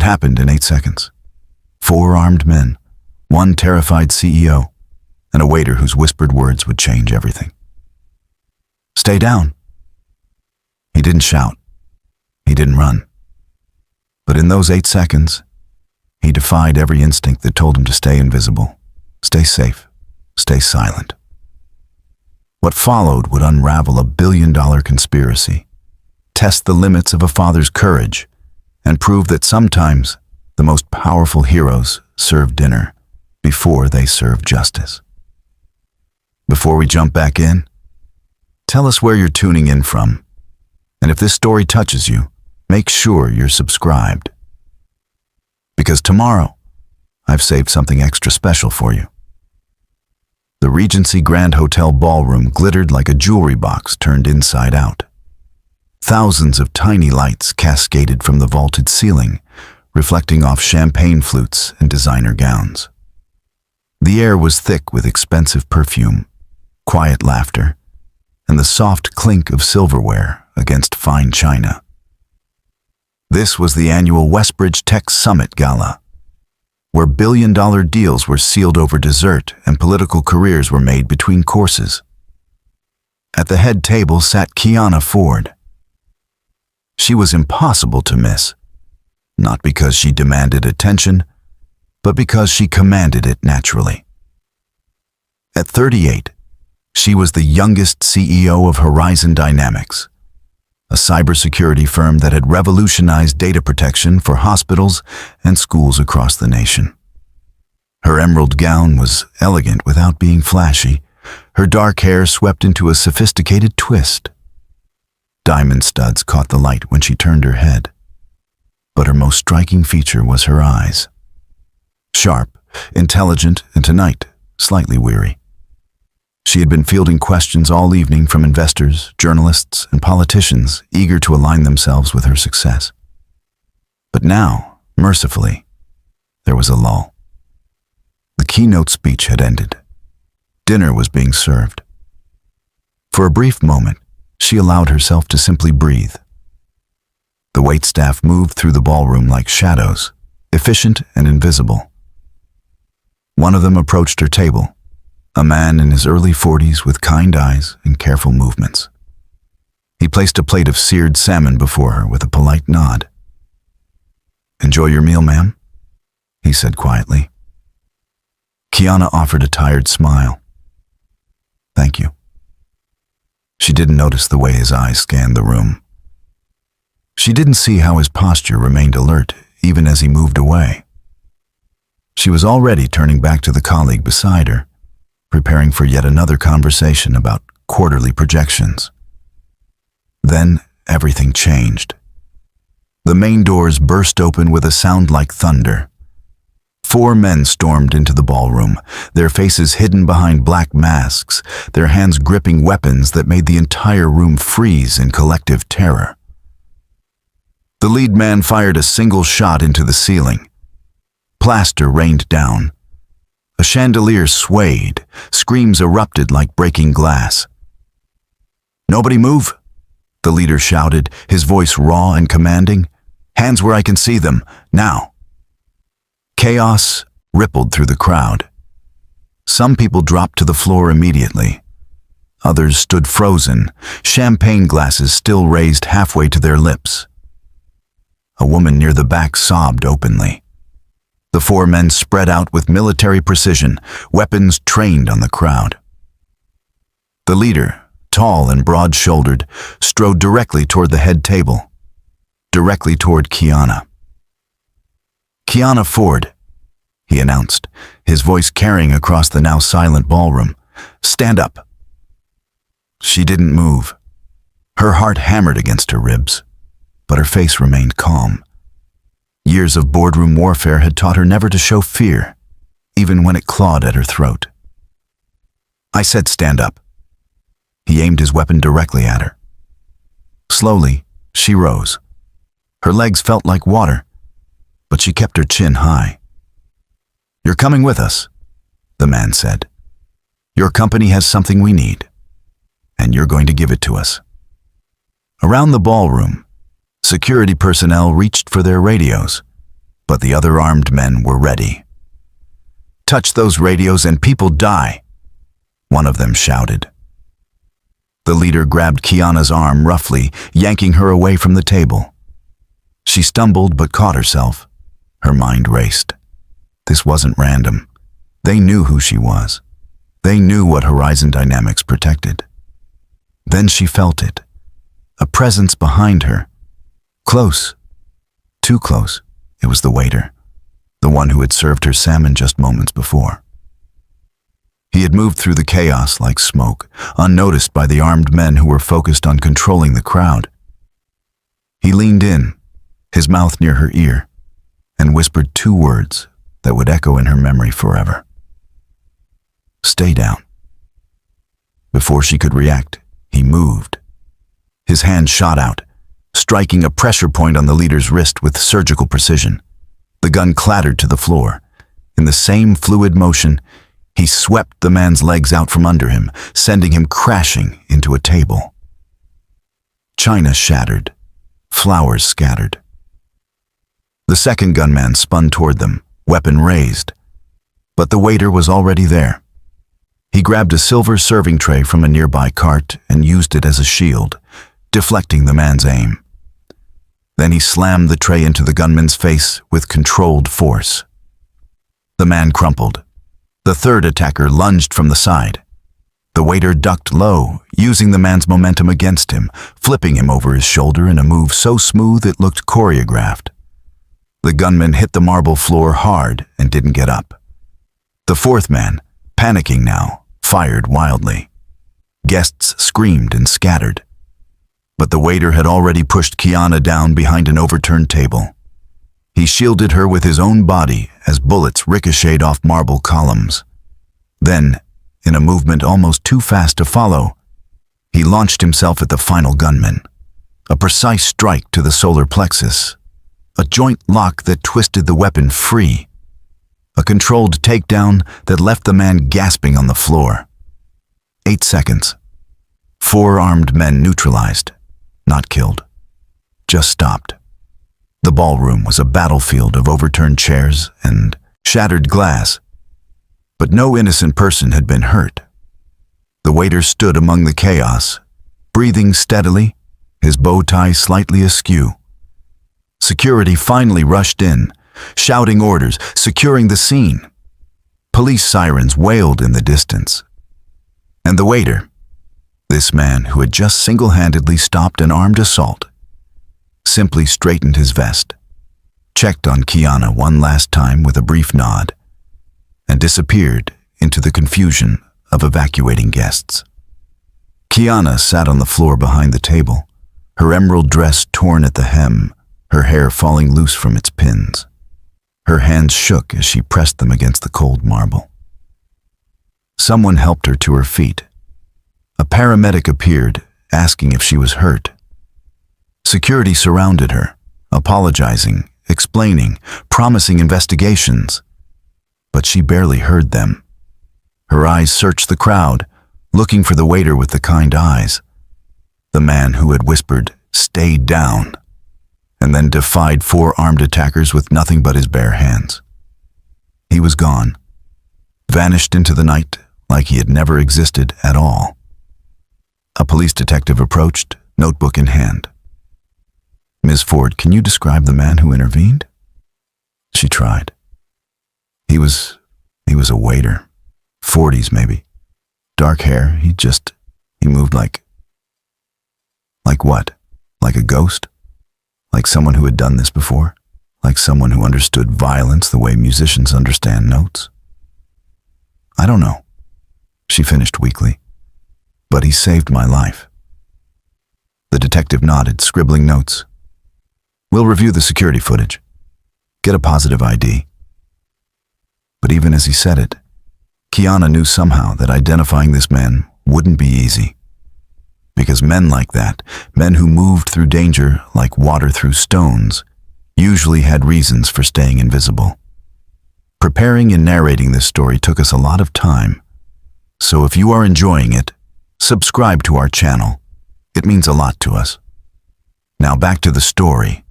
happened in 8 seconds. 4 armed men, 1 terrified CEO, and a waiter whose whispered words would change everything. "Stay down." He didn't shout. He didn't run. But in those 8 seconds, he defied every instinct that told him to stay invisible, stay safe, stay silent. What followed would unravel a billion-dollar conspiracy, test the limits of a father's courage, and prove that sometimes the most powerful heroes serve dinner before they serve justice. Before we jump back in, tell us where you're tuning in from, and if this story touches you, make sure you're subscribed. Because tomorrow, I've saved something extra special for you. The Regency Grand Hotel ballroom glittered like a jewelry box turned inside out. Thousands of tiny lights cascaded from the vaulted ceiling, reflecting off champagne flutes and designer gowns. The air was thick with expensive perfume, quiet laughter, and the soft clink of silverware against fine china. This was the annual Westbridge Tech Summit Gala, where billion-dollar deals were sealed over dessert and political careers were made between courses. At the head table sat Kiana Ford. She was impossible to miss, not because she demanded attention, but because she commanded it naturally. At 38, she was the youngest CEO of Horizon Dynamics, a cybersecurity firm that had revolutionized data protection for hospitals and schools across the nation. Her emerald gown was elegant without being flashy, her dark hair swept into a sophisticated twist. Diamond studs caught the light when she turned her head, but her most striking feature was her eyes. Sharp, intelligent, and tonight, slightly weary. She had been fielding questions all evening from investors, journalists, and politicians eager to align themselves with her success. But now, mercifully, there was a lull. The keynote speech had ended. Dinner was being served. For a brief moment, she allowed herself to simply breathe. The waitstaff moved through the ballroom like shadows, efficient and invisible. One of them approached her table, a man in his early 40s with kind eyes and careful movements. He placed a plate of seared salmon before her with a polite nod. "Enjoy your meal, ma'am," he said quietly. Kiana offered a tired smile. "Thank you." She didn't notice the way his eyes scanned the room. She didn't see how his posture remained alert even as he moved away. She was already turning back to the colleague beside her, preparing for yet another conversation about quarterly projections. Then everything changed. The main doors burst open with a sound like thunder. 4 men stormed into the ballroom, their faces hidden behind black masks, their hands gripping weapons that made the entire room freeze in collective terror. The lead man fired a single shot into the ceiling. Plaster rained down. A chandelier swayed, screams erupted like breaking glass. "Nobody move," the leader shouted, his voice raw and commanding. "Hands where I can see them, now." Chaos rippled through the crowd. Some people dropped to the floor immediately. Others stood frozen, champagne glasses still raised halfway to their lips. A woman near the back sobbed openly. The 4 men spread out with military precision, weapons trained on the crowd. The leader, tall and broad-shouldered, strode directly toward the head table, directly toward Kiana. "Kiana Ford," he announced, his voice carrying across the now silent ballroom. "Stand up." She didn't move. Her heart hammered against her ribs, but her face remained calm. Years of boardroom warfare had taught her never to show fear, even when it clawed at her throat. "I said stand up." He aimed his weapon directly at her. Slowly, she rose. Her legs felt like water, but she kept her chin high. "You're coming with us," the man said. "Your company has something we need, and you're going to give it to us." Around the ballroom, security personnel reached for their radios. But the other armed men were ready. "Touch those radios and people die," one of them shouted. The leader grabbed Kiana's arm roughly, yanking her away from the table. She stumbled but caught herself. Her mind raced. This wasn't random. They knew who she was. They knew what Horizon Dynamics protected. Then she felt it. A presence behind her. Close. Too close. It was the waiter. The one who had served her salmon just moments before. He had moved through the chaos like smoke, unnoticed by the armed men who were focused on controlling the crowd. He leaned in, his mouth near her ear, and whispered 2 words that would echo in her memory forever. "Stay down." Before she could react, he moved. His hand shot out, striking a pressure point on the leader's wrist with surgical precision. The gun clattered to the floor. In the same fluid motion, he swept the man's legs out from under him, sending him crashing into a table. China shattered, flowers scattered. The second gunman spun toward them, weapon raised. But the waiter was already there. He grabbed a silver serving tray from a nearby cart and used it as a shield, deflecting the man's aim. Then he slammed the tray into the gunman's face with controlled force. The man crumpled. The third attacker lunged from the side. The waiter ducked low, using the man's momentum against him, flipping him over his shoulder in a move so smooth it looked choreographed. The gunman hit the marble floor hard and didn't get up. The fourth man, panicking now, fired wildly. Guests screamed and scattered. But the waiter had already pushed Kiana down behind an overturned table. He shielded her with his own body as bullets ricocheted off marble columns. Then, in a movement almost too fast to follow, he launched himself at the final gunman. A precise strike to the solar plexus. A joint lock that twisted the weapon free. A controlled takedown that left the man gasping on the floor. 8 seconds. 4 armed men neutralized, not killed, just stopped. The ballroom was a battlefield of overturned chairs and shattered glass. But no innocent person had been hurt. The waiter stood among the chaos, breathing steadily, his bow tie slightly askew. Security finally rushed in, shouting orders, securing the scene. Police sirens wailed in the distance. And the waiter, this man who had just single-handedly stopped an armed assault, simply straightened his vest, checked on Kiana one last time with a brief nod, and disappeared into the confusion of evacuating guests. Kiana sat on the floor behind the table, her emerald dress torn at the hem, her hair falling loose from its pins. Her hands shook as she pressed them against the cold marble. Someone helped her to her feet. A paramedic appeared, asking if she was hurt. Security surrounded her, apologizing, explaining, promising investigations. But she barely heard them. Her eyes searched the crowd, looking for the waiter with the kind eyes. The man who had whispered, "Stay down," and then defied 4 armed attackers with nothing but his bare hands. He was gone, vanished into the night like he had never existed at all. A police detective approached, notebook in hand. "Ms. Ford, can you describe the man who intervened?" She tried. He was a waiter, 40s maybe. Dark hair, he moved like what? Like a ghost? Like someone who had done this before? Like someone who understood violence the way musicians understand notes? "I don't know," she finished weakly. "But he saved my life." The detective nodded, scribbling notes. "We'll review the security footage. Get a positive ID." But even as he said it, Kiana knew somehow that identifying this man wouldn't be easy. Because men like that, men who moved through danger like water through stones, usually had reasons for staying invisible. Preparing and narrating this story took us a lot of time. So if you are enjoying it, subscribe to our channel. It means a lot to us. Now back to the story.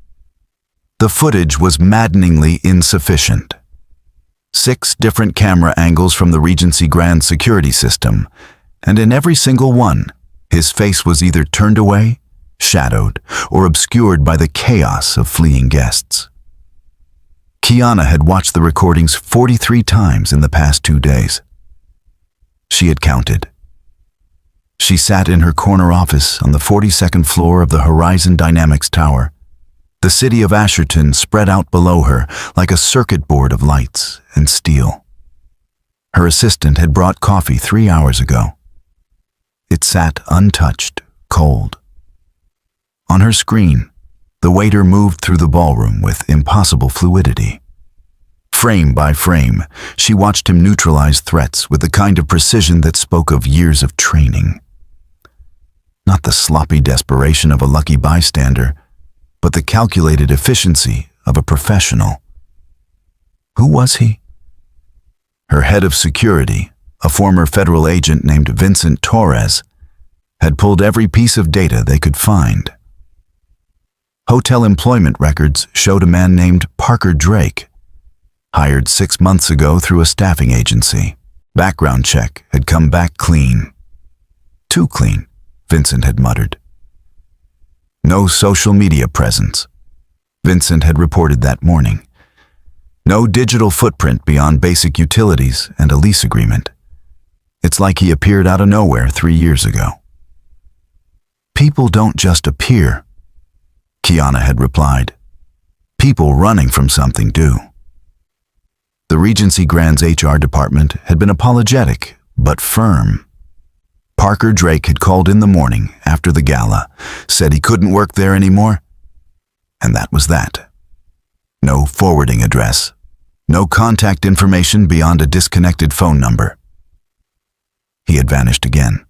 The footage was maddeningly insufficient. 6 different camera angles from the Regency Grand security system, and in every single one, his face was either turned away, shadowed, or obscured by the chaos of fleeing guests. Kiana had watched the recordings 43 times in the past 2 days. She had counted. She sat in her corner office on the 42nd floor of the Horizon Dynamics Tower. The city of Asherton spread out below her like a circuit board of lights and steel. Her assistant had brought coffee 3 hours ago. It sat untouched, cold. On her screen, the waiter moved through the ballroom with impossible fluidity. Frame by frame, she watched him neutralize threats with the kind of precision that spoke of years of training. Not the sloppy desperation of a lucky bystander, but the calculated efficiency of a professional. Who was he? Her head of security, a former federal agent named Vincent Torres, had pulled every piece of data they could find. Hotel employment records showed a man named Parker Drake, hired 6 months ago through a staffing agency. Background check had come back clean. Too clean, Vincent had muttered. No social media presence. Vincent had reported that morning. No digital footprint beyond basic utilities and a lease agreement. It's like he appeared out of nowhere 3 years ago. People don't just appear, Kiana had replied. People running from something do. The Regency Grand's HR department had been apologetic, but firm. Parker Drake had called in the morning after the gala, said he couldn't work there anymore, and that was that. No forwarding address, no contact information beyond a disconnected phone number. He had vanished again.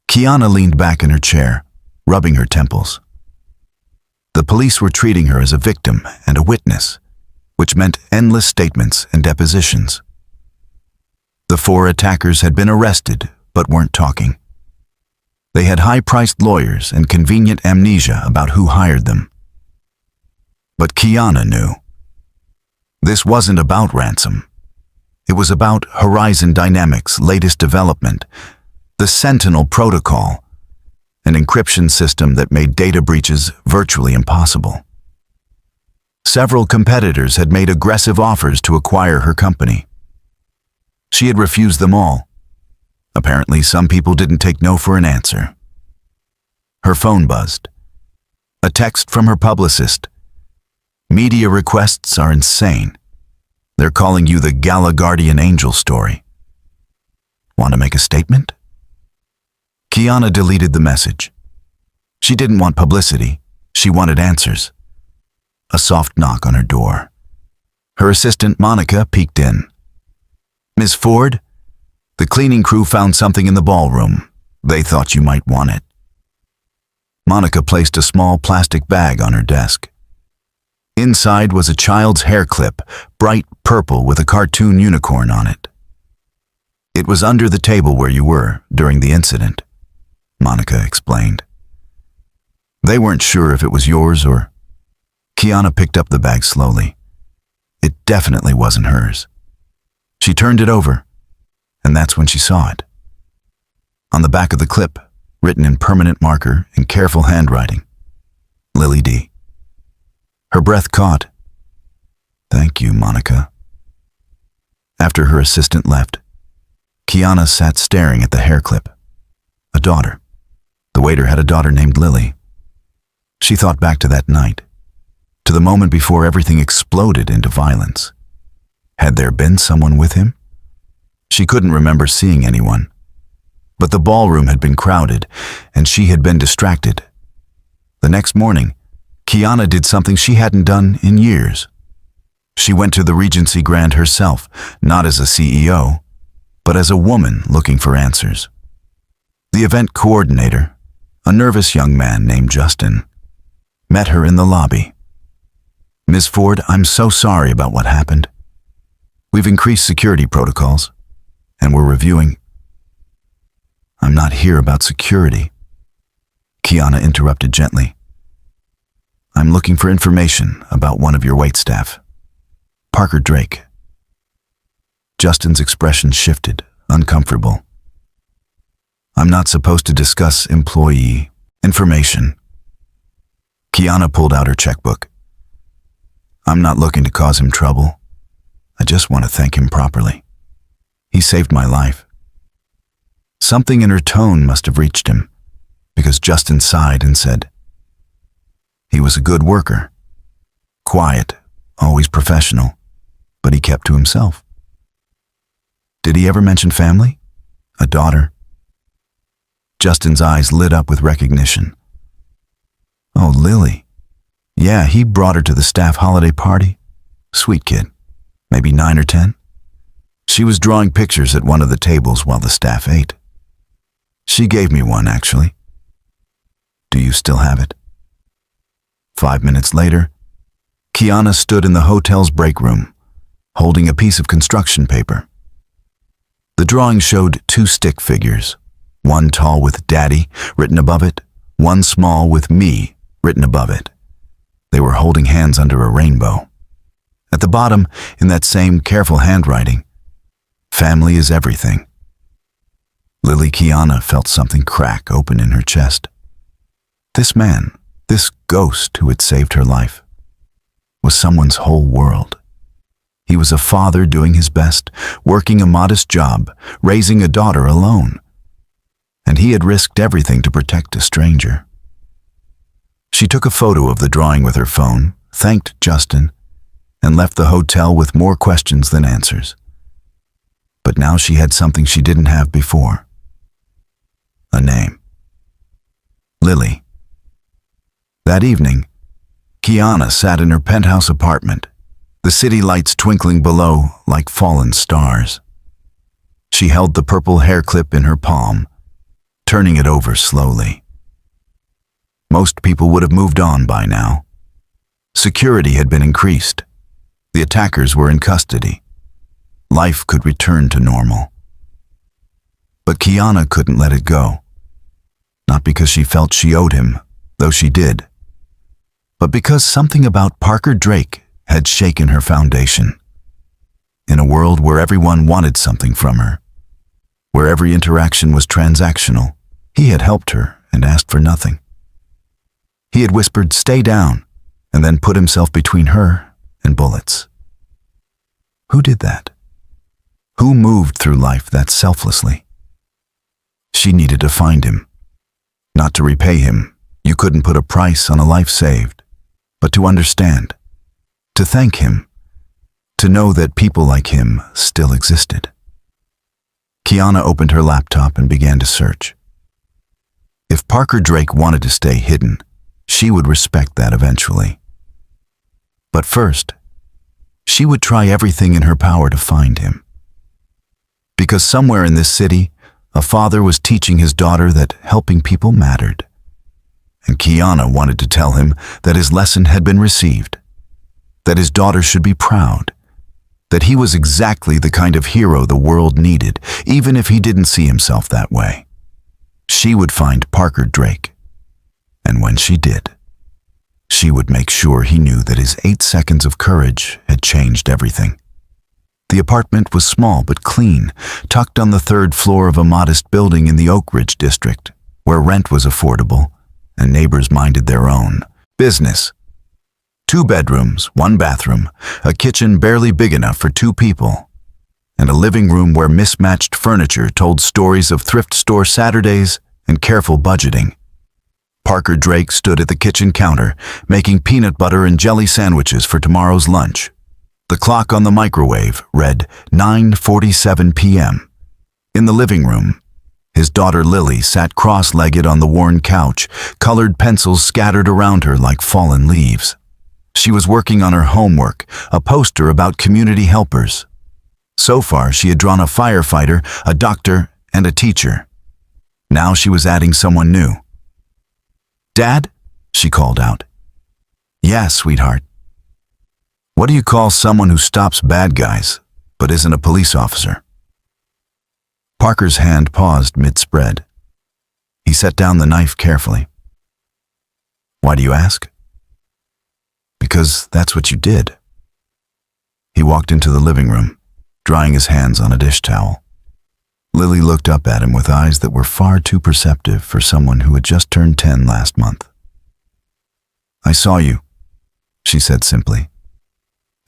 Kiana leaned back in her chair, rubbing her temples. The police were treating her as a victim and a witness, which meant endless statements and depositions. The 4 attackers had been arrested, but weren't talking. They had high-priced lawyers and convenient amnesia about who hired them. But Kiana knew. This wasn't about ransom. It was about Horizon Dynamics' latest development, the Sentinel Protocol, an encryption system that made data breaches virtually impossible. Several competitors had made aggressive offers to acquire her company. She had refused them all. Apparently, some people didn't take no for an answer. Her phone buzzed. A text from her publicist. Media requests are insane. They're calling you the Gala Guardian Angel story. Want to make a statement? Kiana deleted the message. She didn't want publicity. She wanted answers. A soft knock on her door. Her assistant, Monica, peeked in. Ms. Ford? The cleaning crew found something in the ballroom. They thought you might want it. Monica placed a small plastic bag on her desk. Inside was a child's hair clip, bright purple with a cartoon unicorn on it. It was under the table where you were during the incident, Monica explained. They weren't sure if it was yours or... Kiana picked up the bag slowly. It definitely wasn't hers. She turned it over, and that's when she saw it. On the back of the clip, written in permanent marker in careful handwriting, Lily D. Her breath caught. Thank you, Monica. After her assistant left, Kiana sat staring at the hair clip. A daughter. The waiter had a daughter named Lily. She thought back to that night, to the moment before everything exploded into violence. Had there been someone with him? She couldn't remember seeing anyone. But the ballroom had been crowded, and she had been distracted. The next morning, Kiana did something she hadn't done in years. She went to the Regency Grand herself, not as a CEO, but as a woman looking for answers. The event coordinator, a nervous young man named Justin, met her in the lobby. Ms. Ford, I'm so sorry about what happened. We've increased security protocols, and we're reviewing. I'm not here about security, Kiana interrupted gently. I'm looking for information about one of your waitstaff. Parker Drake. Justin's expression shifted, uncomfortable. I'm not supposed to discuss employee information. Kiana pulled out her checkbook. I'm not looking to cause him trouble. I just want to thank him properly. He saved my life. Something in her tone must have reached him, because Justin sighed and said, he was a good worker. Quiet, always professional, but he kept to himself. Did he ever mention family? A daughter? Justin's eyes lit up with recognition. Oh, Lily. Yeah, he brought her to the staff holiday party. Sweet kid. Maybe 9 or 10. She was drawing pictures at one of the tables while the staff ate. She gave me one, actually. Do you still have it? 5 minutes later, Kiana stood in the hotel's break room, holding a piece of construction paper. The drawing showed 2 stick figures, one tall with Daddy written above it, one small with Me written above it. They were holding hands under a rainbow. At the bottom, in that same careful handwriting, family is everything. Lily Kiana felt something crack open in her chest. This man, this ghost who had saved her life, was someone's whole world. He was a father doing his best, working a modest job, raising a daughter alone. And he had risked everything to protect a stranger. She took a photo of the drawing with her phone, thanked Justin, and left the hotel with more questions than answers. But now she had something she didn't have before. A name. Lily. That evening, Kiana sat in her penthouse apartment, the city lights twinkling below like fallen stars. She held the purple hair clip in her palm, turning it over slowly. Most people would have moved on by now. Security had been increased. The attackers were in custody. Life could return to normal. But Kiana couldn't let it go. Not because she felt she owed him, though she did, but because something about Parker Drake had shaken her foundation. In a world where everyone wanted something from her, where every interaction was transactional, he had helped her and asked for nothing. He had whispered, "Stay down," and then put himself between her and bullets. Who did that? Who moved through life that selflessly? She needed to find him. Not to repay him, you couldn't put a price on a life saved, but to understand, to thank him, to know that people like him still existed. Kiana opened her laptop and began to search. If Parker Drake wanted to stay hidden, she would respect that eventually. But first, she would try everything in her power to find him. Because somewhere in this city, a father was teaching his daughter that helping people mattered. And Kiana wanted to tell him that his lesson had been received, that his daughter should be proud, that he was exactly the kind of hero the world needed, even if he didn't see himself that way. She would find Parker Drake, and when she did, she would make sure he knew that his 8 seconds of courage had changed everything. The apartment was small but clean, tucked on the 3rd floor of a modest building in the Oak Ridge district, where rent was affordable and neighbors minded their own business. 2 bedrooms, 1 bathroom, a kitchen barely big enough for 2 people, and a living room where mismatched furniture told stories of thrift store Saturdays and careful budgeting. Parker Drake stood at the kitchen counter, making peanut butter and jelly sandwiches for tomorrow's lunch. The clock on the microwave read 9:47 p.m. In the living room, his daughter Lily sat cross-legged on the worn couch, colored pencils scattered around her like fallen leaves. She was working on her homework, a poster about community helpers. So far, she had drawn a firefighter, a doctor, and a teacher. Now she was adding someone new. "Dad?" she called out. "Yeah, sweetheart." "What do you call someone who stops bad guys, but isn't a police officer?" Parker's hand paused mid-spread. He set down the knife carefully. "Why do you ask?" because that's what you did. He walked into the living room, drying his hands on a dish towel. Lily looked up at him with eyes that were far too perceptive for someone who had just turned 10 last month. "I saw you," she said simply.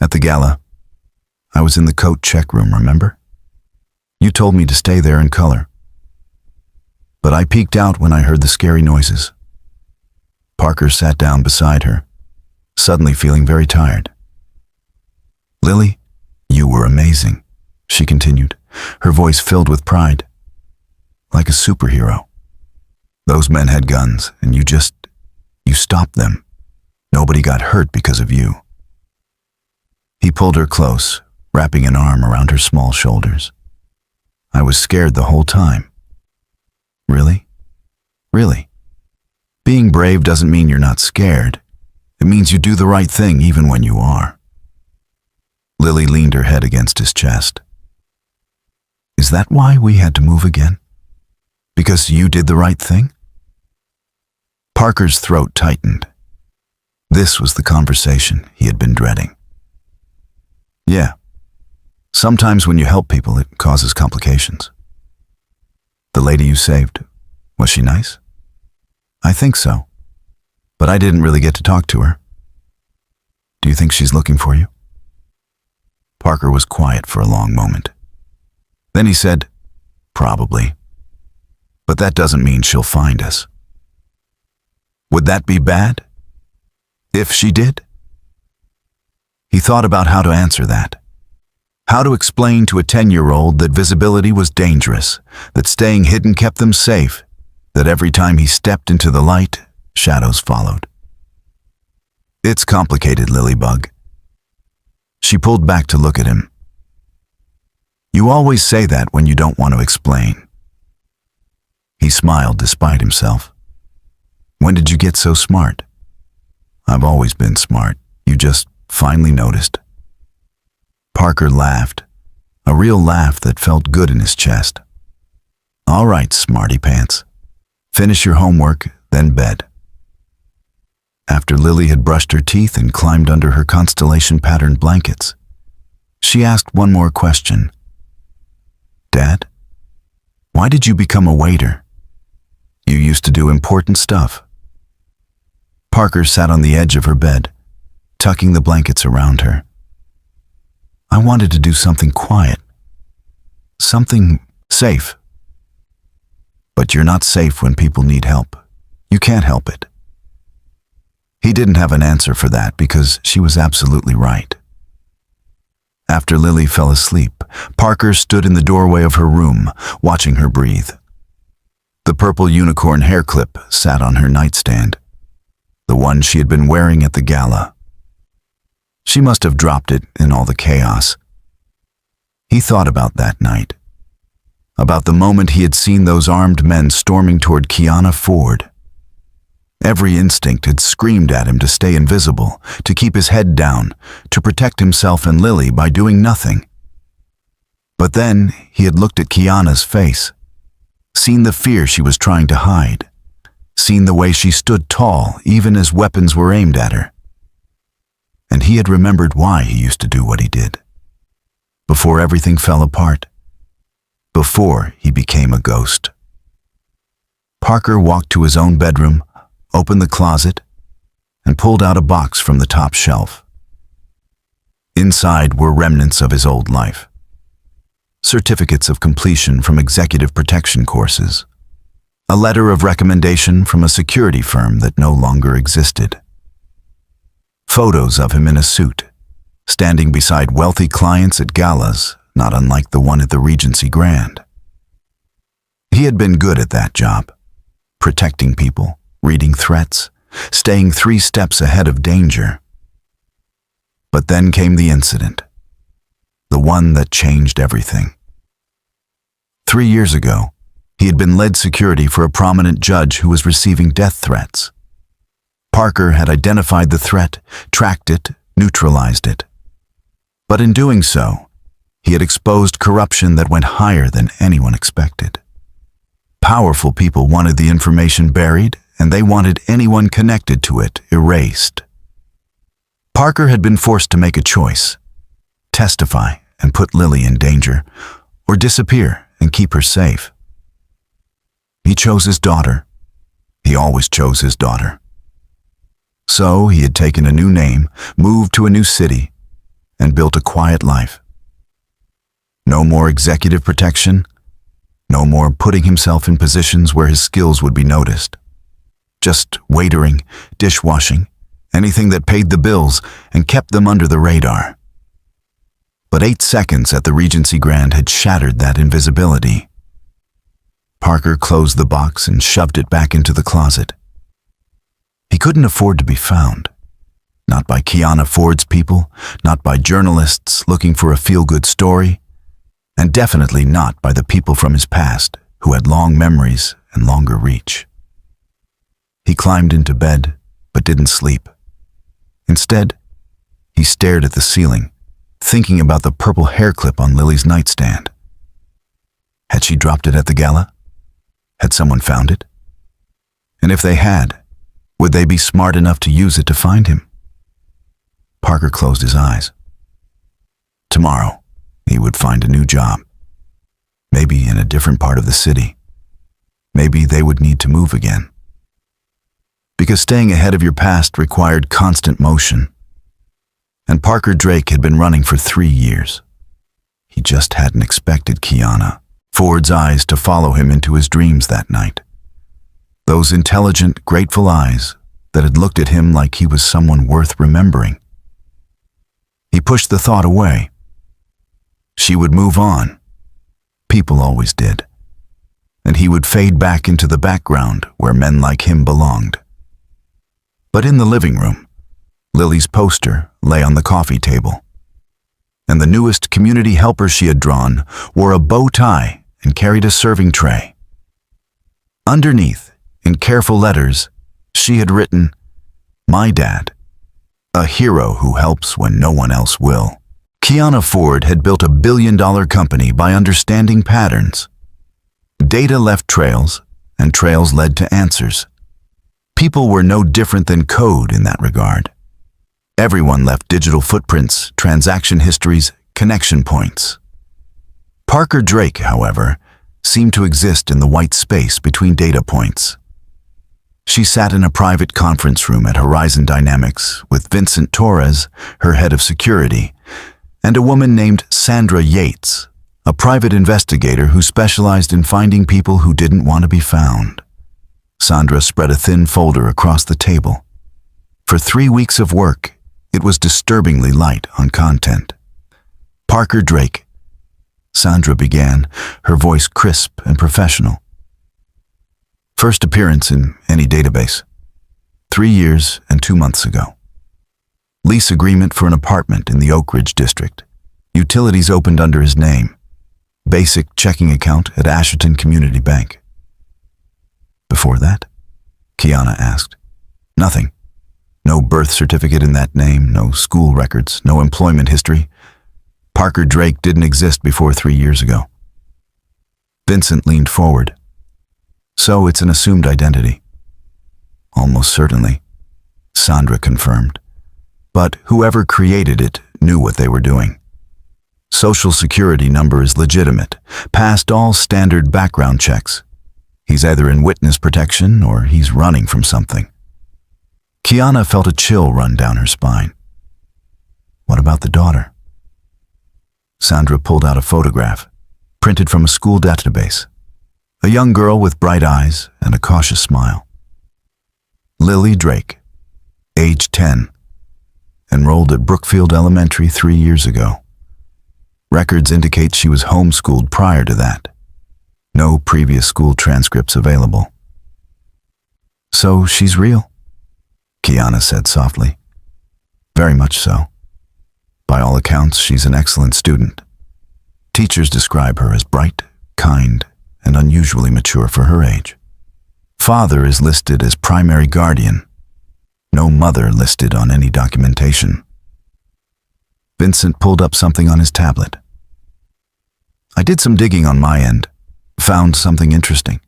"At the gala. I was in the coat check room, remember? You told me to stay there in color. But I peeked out when I heard the scary noises." Parker sat down beside her, suddenly feeling very tired. "Lily, you were amazing," she continued, her voice filled with pride. "Like a superhero. Those men had guns, and you stopped them. Nobody got hurt because of you." He pulled her close, wrapping an arm around her small shoulders. "I was scared the whole time." "Really? Really? Being brave doesn't mean you're not scared. It means you do the right thing even when you are." Lily leaned her head against his chest. "Is that why we had to move again? Because you did the right thing?" Parker's throat tightened. This was the conversation he had been dreading. "Yeah. Sometimes when you help people, it causes complications." "The lady you saved, was she nice?" "I think so. But I didn't really get to talk to her." "Do you think she's looking for you?" Parker was quiet for a long moment. Then he said, "Probably. But that doesn't mean she'll find us." "Would that be bad? If she did?" He thought about how to answer that. How to explain to a 10-year-old that visibility was dangerous, that staying hidden kept them safe, that every time he stepped into the light, shadows followed. "It's complicated, Lilybug." She pulled back to look at him. "You always say that when you don't want to explain." He smiled despite himself. "When did you get so smart?" "I've always been smart. You just finally noticed." Parker laughed, a real laugh that felt good in his chest. "All right, smarty pants. Finish your homework, then bed." After Lily had brushed her teeth and climbed under her constellation-patterned blankets, she asked one more question. "Dad, why did you become a waiter? You used to do important stuff." Parker sat on the edge of her bed, tucking the blankets around her. "I wanted to do something quiet, something safe." "But you're not safe when people need help. You can't help it." He didn't have an answer for that because she was absolutely right. After Lily fell asleep, Parker stood in the doorway of her room, watching her breathe. The purple unicorn hair clip sat on her nightstand, the one she had been wearing at the gala. She must have dropped it in all the chaos. He thought about that night, about the moment he had seen those armed men storming toward Kiana Ford. Every instinct had screamed at him to stay invisible, to keep his head down, to protect himself and Lily by doing nothing. But then he had looked at Kiana's face, seen the fear she was trying to hide, seen the way she stood tall even as weapons were aimed at her. And he had remembered why he used to do what he did. Before everything fell apart. Before he became a ghost. Parker walked to his own bedroom, opened the closet, and pulled out a box from the top shelf. Inside were remnants of his old life. Certificates of completion from executive protection courses. A letter of recommendation from a security firm that no longer existed. Photos of him in a suit, standing beside wealthy clients at galas, not unlike the one at the Regency Grand. He had been good at that job, protecting people, reading threats, staying 3 steps ahead of danger. But then came the incident, the one that changed everything. 3 years ago, he had been lead security for a prominent judge who was receiving death threats. Parker had identified the threat, tracked it, neutralized it. But in doing so, he had exposed corruption that went higher than anyone expected. Powerful people wanted the information buried, and they wanted anyone connected to it erased. Parker had been forced to make a choice: testify and put Lily in danger, or disappear and keep her safe. He chose his daughter. He always chose his daughter. So he had taken a new name, moved to a new city, and built a quiet life. No more executive protection, no more putting himself in positions where his skills would be noticed. Just waitering, dishwashing, anything that paid the bills and kept them under the radar. But 8 seconds at the Regency Grand had shattered that invisibility. Parker closed the box and shoved it back into the closet. He couldn't afford to be found. Not by Kiana Ford's people, not by journalists looking for a feel-good story, and definitely not by the people from his past who had long memories and longer reach. He climbed into bed, but didn't sleep. Instead, he stared at the ceiling, thinking about the purple hair clip on Lily's nightstand. Had she dropped it at the gala? Had someone found it? And if they had, would they be smart enough to use it to find him? Parker closed his eyes. Tomorrow, he would find a new job. Maybe in a different part of the city. Maybe they would need to move again. Because staying ahead of your past required constant motion. And Parker Drake had been running for 3 years. He just hadn't expected Kiana Ford's eyes to follow him into his dreams that night. Those intelligent, grateful eyes that had looked at him like he was someone worth remembering. He pushed the thought away. She would move on. People always did. And he would fade back into the background where men like him belonged. But in the living room, Lily's poster lay on the coffee table. And the newest community helper she had drawn wore a bow tie and carried a serving tray. Underneath, in careful letters, she had written, "My dad, a hero who helps when no one else will." Kiana Ford had built a billion-dollar company by understanding patterns. Data left trails, and trails led to answers. People were no different than code in that regard. Everyone left digital footprints, transaction histories, connection points. Parker Drake, however, seemed to exist in the white space between data points. She sat in a private conference room at Horizon Dynamics with Vincent Torres, her head of security, and a woman named Sandra Yates, a private investigator who specialized in finding people who didn't want to be found. Sandra spread a thin folder across the table. For 3 weeks of work, it was disturbingly light on content. Parker Drake. Sandra began, her voice crisp and professional. First appearance in any database. 3 years and 2 months ago. Lease agreement for an apartment in the Oak Ridge district. Utilities opened under his name. Basic checking account at Asherton Community Bank. Before that? Kiana asked. Nothing. No birth certificate in that name, no school records, no employment history. Parker Drake didn't exist before 3 years ago. Vincent leaned forward. So it's an assumed identity. Almost certainly, Sandra confirmed. But whoever created it knew what they were doing. Social Security number is legitimate, passed all standard background checks. He's either in witness protection or he's running from something. Kiana felt a chill run down her spine. What about the daughter? Sandra pulled out a photograph, printed from a school database. A young girl with bright eyes and a cautious smile. Lily Drake, age 10, enrolled at Brookfield Elementary 3 years ago. Records indicate she was homeschooled prior to that. No previous school transcripts available. So she's real? Kiana said softly. Very much so. By all accounts, she's an excellent student. Teachers describe her as bright, kind, and unusually mature for her age. Father is listed as primary guardian. No mother listed on any documentation. Vincent pulled up something on his tablet. I did some digging on my end, found something interesting.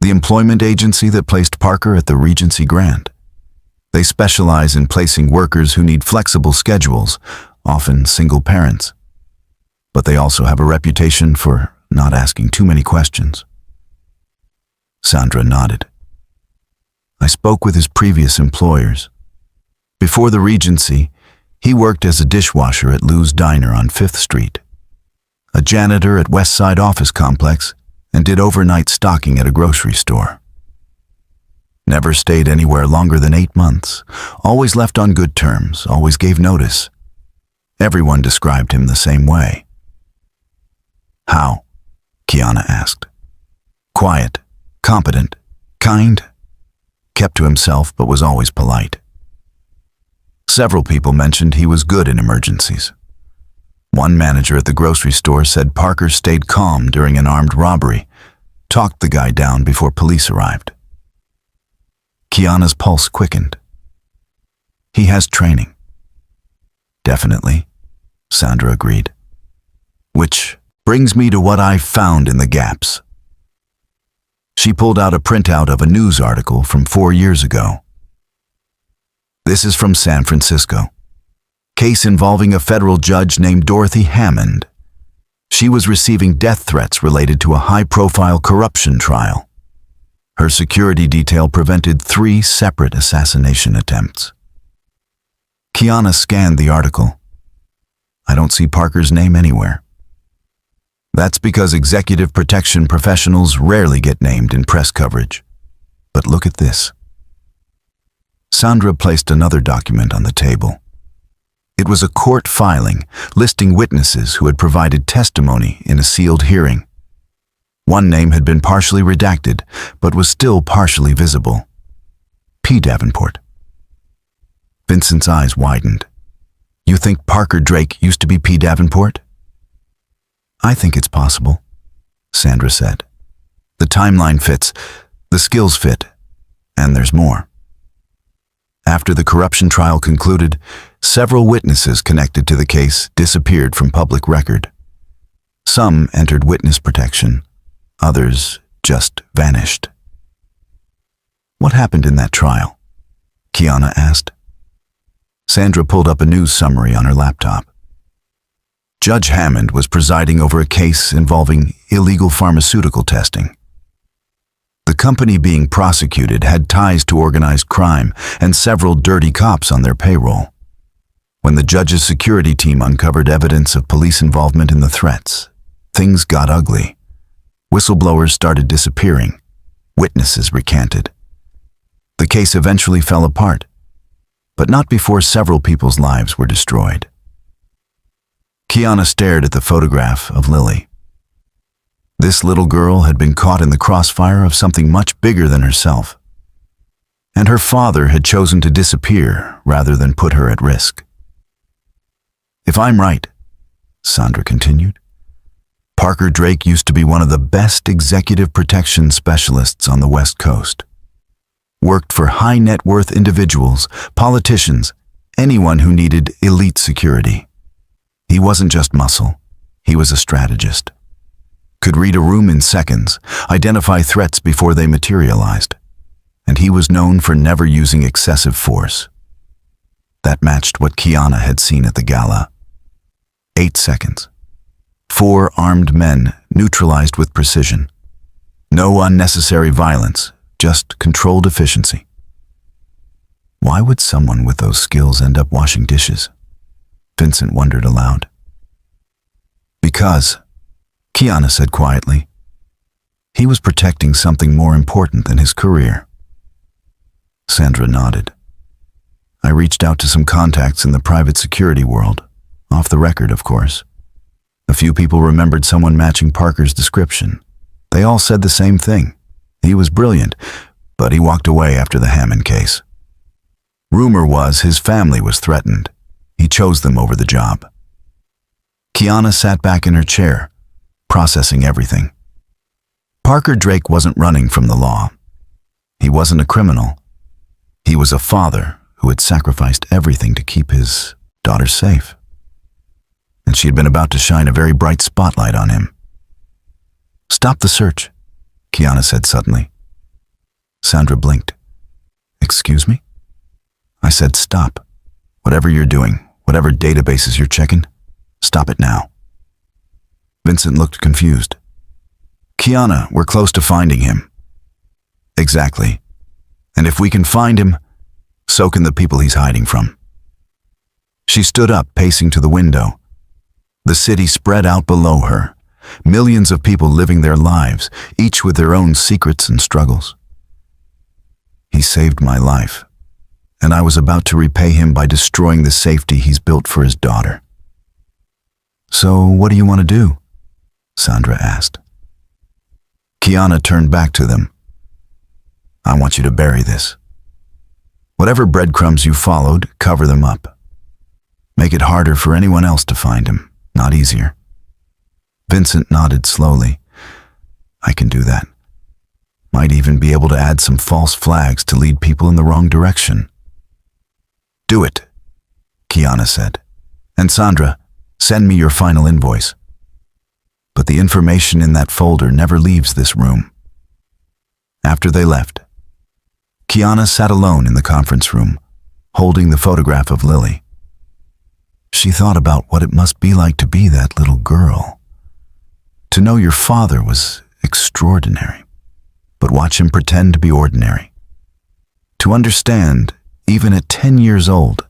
The employment agency that placed Parker at the Regency Grand. They specialize in placing workers who need flexible schedules, often single parents. But they also have a reputation for not asking too many questions. Sandra nodded. I spoke with his previous employers. Before the Regency, he worked as a dishwasher at Lou's Diner on 5th Street, a janitor at West Side Office Complex, and did overnight stocking at a grocery store. Never stayed anywhere longer than 8 months, always left on good terms, always gave notice. Everyone described him the same way. How? Kiana asked. Quiet, competent, kind, kept to himself but was always polite. Several people mentioned he was good in emergencies. One manager at the grocery store said Parker stayed calm during an armed robbery, talked the guy down before police arrived. Kiana's pulse quickened. He has training. Definitely, Sandra agreed. Which brings me to what I found in the gaps. She pulled out a printout of a news article from 4 years ago. This is from San Francisco. Case involving a federal judge named Dorothy Hammond. She was receiving death threats related to a high-profile corruption trial. Her security detail prevented 3 separate assassination attempts. Kiana scanned the article. I don't see Parker's name anywhere. That's because executive protection professionals rarely get named in press coverage. But look at this. Sandra placed another document on the table. It was a court filing listing witnesses who had provided testimony in a sealed hearing. One name had been partially redacted, but was still partially visible. P. Davenport. Vincent's eyes widened. You think Parker Drake used to be P. Davenport? I think it's possible, Sandra said. The timeline fits, the skills fit, and there's more. After the corruption trial concluded, several witnesses connected to the case disappeared from public record. Some entered witness protection, others just vanished. What happened in that trial? Kiana asked. Sandra pulled up a news summary on her laptop. Judge Hammond was presiding over a case involving illegal pharmaceutical testing. The company being prosecuted had ties to organized crime and several dirty cops on their payroll. When the judge's security team uncovered evidence of police involvement in the threats, things got ugly. Whistleblowers started disappearing. Witnesses recanted. The case eventually fell apart, but not before several people's lives were destroyed. Kiana stared at the photograph of Lily. This little girl had been caught in the crossfire of something much bigger than herself, and her father had chosen to disappear rather than put her at risk. If I'm right, Sandra continued, Parker Drake used to be one of the best executive protection specialists on the West Coast. Worked for high net worth individuals, politicians, anyone who needed elite security. He wasn't just muscle, he was a strategist. Could read a room in seconds, identify threats before they materialized, and he was known for never using excessive force. That matched what Kiana had seen at the Gala. 8 seconds. 4 armed men neutralized with precision. No unnecessary violence, just controlled efficiency. Why would someone with those skills end up washing dishes? Vincent wondered aloud. Because, Kiana said quietly, he was protecting something more important than his career. Sandra nodded. I reached out to some contacts in the private security world, off the record, of course. A few people remembered someone matching Parker's description. They all said the same thing. He was brilliant, but he walked away after the Hammond case. Rumor was his family was threatened. He chose them over the job. Kiana sat back in her chair, processing everything. Parker Drake wasn't running from the law. He wasn't a criminal. He was a father who had sacrificed everything to keep his daughter safe. And she had been about to shine a very bright spotlight on him. Stop the search, Kiana said suddenly. Sandra blinked. Excuse me? I said, "Stop. Whatever you're doing, whatever databases you're checking, stop it now." Vincent looked confused. "Kiana, we're close to finding him." "Exactly. And if we can find him, so can the people he's hiding from." She stood up, pacing to the window. The city spread out below her, millions of people living their lives, each with their own secrets and struggles. "He saved my life, and I was about to repay him by destroying the safety he's built for his daughter." "So what do you want to do?" Sandra asked. Kiana turned back to them. "I want you to bury this. Whatever breadcrumbs you followed, cover them up. Make it harder for anyone else to find him, not easier." Vincent nodded slowly. "I can do that. Might even be able to add some false flags to lead people in the wrong direction." "Do it," Kiana said. "And Sandra, send me your final invoice. But the information in that folder never leaves this room." After they left, Kiana sat alone in the conference room, holding the photograph of Lily. She thought about what it must be like to be that little girl. To know your father was extraordinary, but watch him pretend to be ordinary. To understand, even at 10 years old,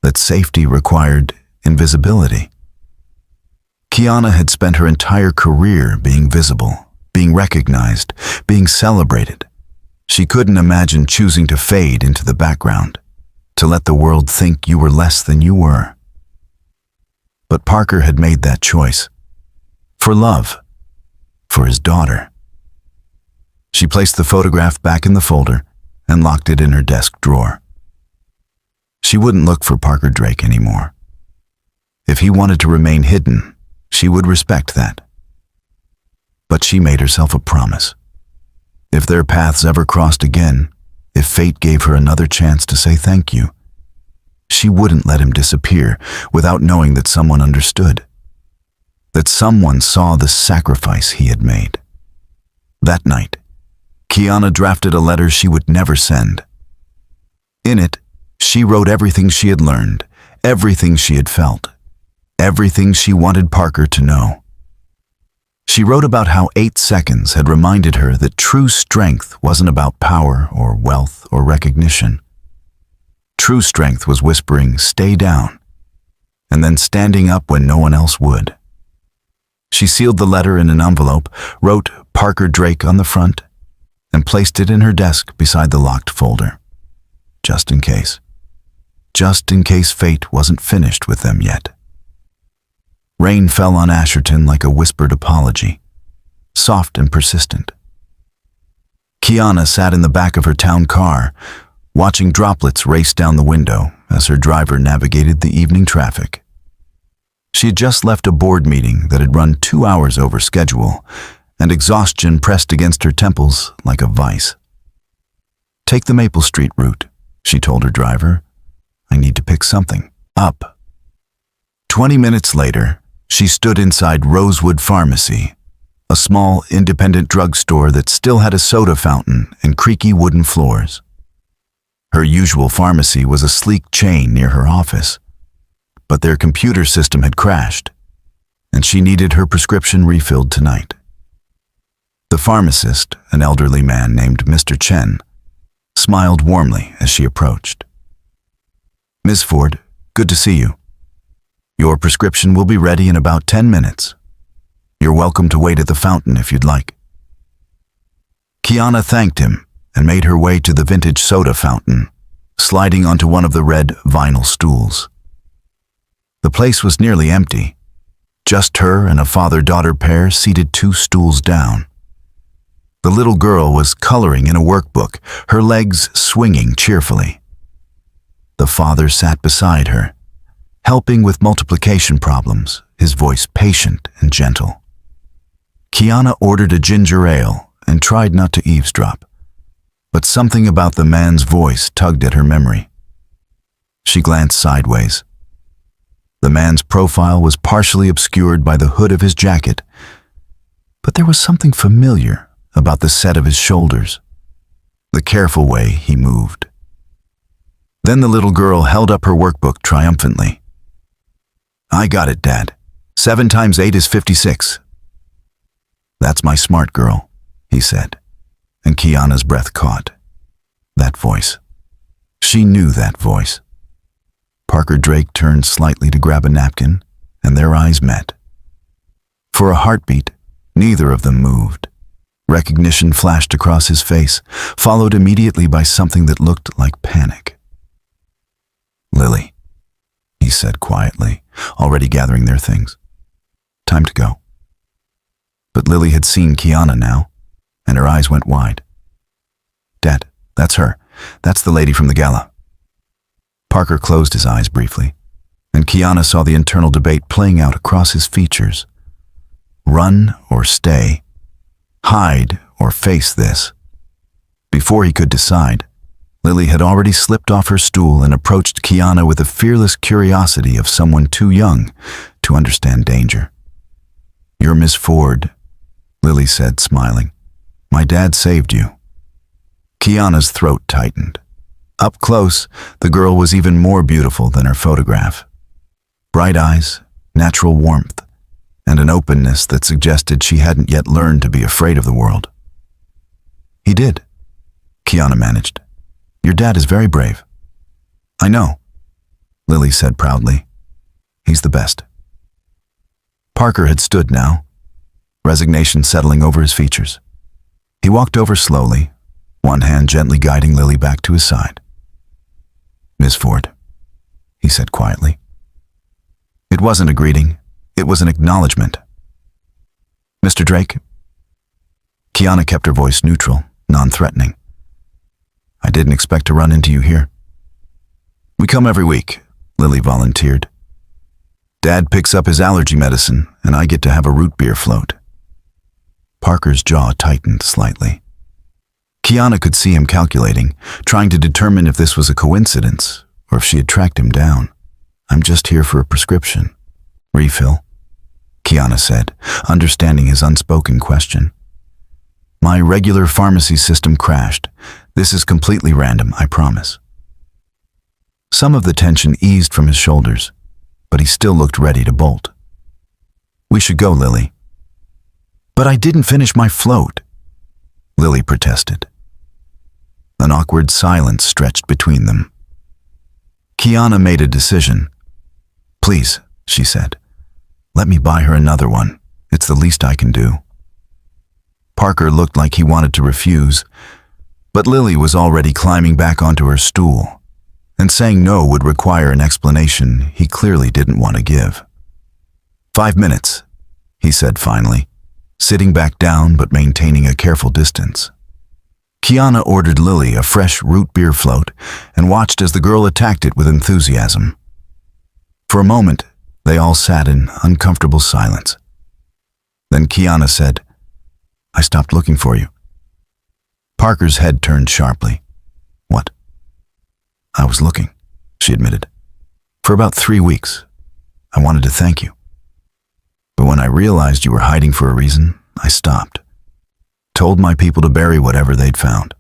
that safety required invisibility. Kiana had spent her entire career being visible, being recognized, being celebrated. She couldn't imagine choosing to fade into the background, to let the world think you were less than you were. But Parker had made that choice. For love. For his daughter. She placed the photograph back in the folder and locked it in her desk drawer. She wouldn't look for Parker Drake anymore. If he wanted to remain hidden, she would respect that. But she made herself a promise. If their paths ever crossed again, if fate gave her another chance to say thank you, she wouldn't let him disappear without knowing that someone understood. That someone saw the sacrifice he had made. That night, Kiana drafted a letter she would never send. In it, she wrote everything she had learned, everything she had felt, everything she wanted Parker to know. She wrote about how 8 seconds had reminded her that true strength wasn't about power or wealth or recognition. True strength was whispering, "Stay down," and then standing up when no one else would. She sealed the letter in an envelope, wrote Parker Drake on the front, and placed it in her desk beside the locked folder. Just in case. Just in case fate wasn't finished with them yet. Rain fell on Asherton like a whispered apology, soft and persistent. Kiana sat in the back of her town car, watching droplets race down the window as her driver navigated the evening traffic. She had just left a board meeting that had run 2 hours over schedule, and exhaustion pressed against her temples like a vice. "Take the Maple Street route," she told her driver. "I need to pick something up." 20 minutes later, she stood inside Rosewood Pharmacy, a small independent drugstore that still had a soda fountain and creaky wooden floors. Her usual pharmacy was a sleek chain near her office, but their computer system had crashed, and she needed her prescription refilled tonight. The pharmacist, an elderly man named Mr. Chen, smiled warmly as she approached. "Ms. Ford, good to see you. Your prescription will be ready in about 10 minutes. You're welcome to wait at the fountain if you'd like." Kiana thanked him and made her way to the vintage soda fountain, sliding onto one of the red vinyl stools. The place was nearly empty, just her and a father-daughter pair seated 2 stools down. The little girl was coloring in a workbook, her legs swinging cheerfully. The father sat beside her, helping with multiplication problems, his voice patient and gentle. Kiana ordered a ginger ale and tried not to eavesdrop, but something about the man's voice tugged at her memory. She glanced sideways. The man's profile was partially obscured by the hood of his jacket, but there was something familiar about the set of his shoulders, the careful way he moved. Then the little girl held up her workbook triumphantly. I got it, Dad. 7 times 8 is 56. That's my smart girl, he said, and Kiana's breath caught. That voice. She knew that voice. Parker Drake turned slightly to grab a napkin, and their eyes met. For a heartbeat, neither of them moved. Recognition flashed across his face, followed immediately by something that looked like panic. Lily, he said quietly, already gathering their things. Time to go. But Lily had seen Kiana now, and her eyes went wide. Dad, that's her. That's the lady from the Gala. Parker closed his eyes briefly, and Kiana saw the internal debate playing out across his features. Run or stay? Hide or face this? Before he could decide, Lily had already slipped off her stool and approached Kiana with the fearless curiosity of someone too young to understand danger. You're Miss Ford, Lily said, smiling. My dad saved you. Kiana's throat tightened. Up close, the girl was even more beautiful than her photograph. Bright eyes, natural warmth, and an openness that suggested she hadn't yet learned to be afraid of the world. He did, Kiana managed. Your dad is very brave. I know, Lily said proudly. He's the best. Parker had stood now, resignation settling over his features. He walked over slowly, one hand gently guiding Lily back to his side. Miss Ford, he said quietly. It wasn't a greeting, it was an acknowledgement. Mr. Drake? Kiana kept her voice neutral, non-threatening. I didn't expect to run into you here. We come every week, Lily volunteered. Dad picks up his allergy medicine, and I get to have a root beer float. Parker's jaw tightened slightly. Kiana could see him calculating, trying to determine if this was a coincidence or if she had tracked him down. I'm just here for a prescription. Refill, Kiana said, understanding his unspoken question. My regular pharmacy system crashed. This is completely random, I promise. Some of the tension eased from his shoulders, but he still looked ready to bolt. We should go, Lily. But I didn't finish my float, Lily protested. An awkward silence stretched between them. Kiana made a decision. Please, she said, let me buy her another one. It's the least I can do. Parker looked like he wanted to refuse, but Lily was already climbing back onto her stool, and saying no would require an explanation he clearly didn't want to give. 5 minutes, he said finally, sitting back down but maintaining a careful distance. Kiana ordered Lily a fresh root beer float and watched as the girl attacked it with enthusiasm. For a moment, they all sat in uncomfortable silence. Then Kiana said, I stopped looking for you. Parker's head turned sharply. What? I was looking, she admitted. For about 3 weeks. I wanted to thank you. But when I realized you were hiding for a reason, I stopped. Told my people to bury whatever they'd found.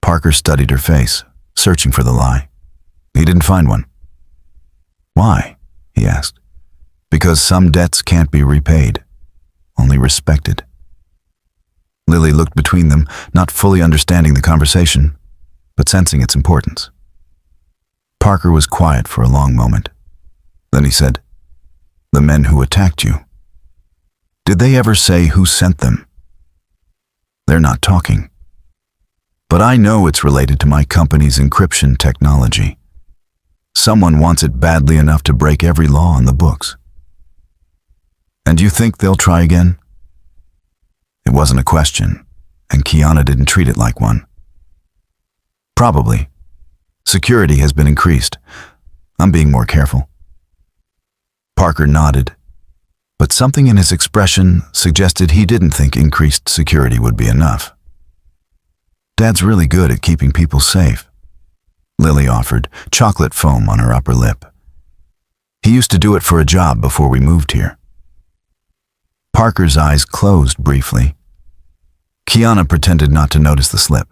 Parker studied her face, searching for the lie. He didn't find one. Why? He asked. Because some debts can't be repaid, only respected. Lily looked between them, not fully understanding the conversation, but sensing its importance. Parker was quiet for a long moment. Then he said, The men who attacked you. Did they ever say who sent them? They're not talking. But I know it's related to my company's encryption technology. Someone wants it badly enough to break every law on the books. And you think they'll try again? It wasn't a question, and Kiana didn't treat it like one. Probably. Security has been increased. I'm being more careful. Parker nodded, but something in his expression suggested he didn't think increased security would be enough. Dad's really good at keeping people safe, Lily offered, chocolate foam on her upper lip. He used to do it for a job before we moved here. Parker's eyes closed briefly. Kiana pretended not to notice the slip.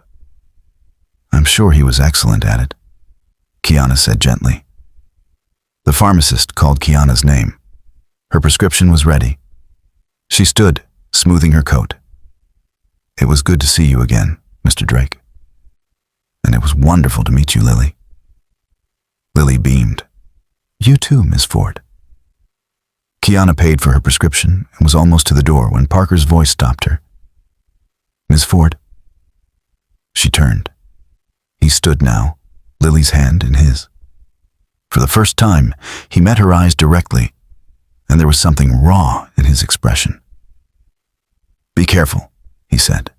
I'm sure he was excellent at it. Kiana said gently. The pharmacist called Kiana's name. Her prescription was ready. She stood, smoothing her coat. It was good to see you again, Mr. Drake. And it was wonderful to meet you, Lily. Lily beamed. You too, Miss Ford. Kiana paid for her prescription and was almost to the door when Parker's voice stopped her. Miss Ford. She turned. He stood now, Lily's hand in his. For the first time, he met her eyes directly, and there was something raw in his expression. Be careful, he said.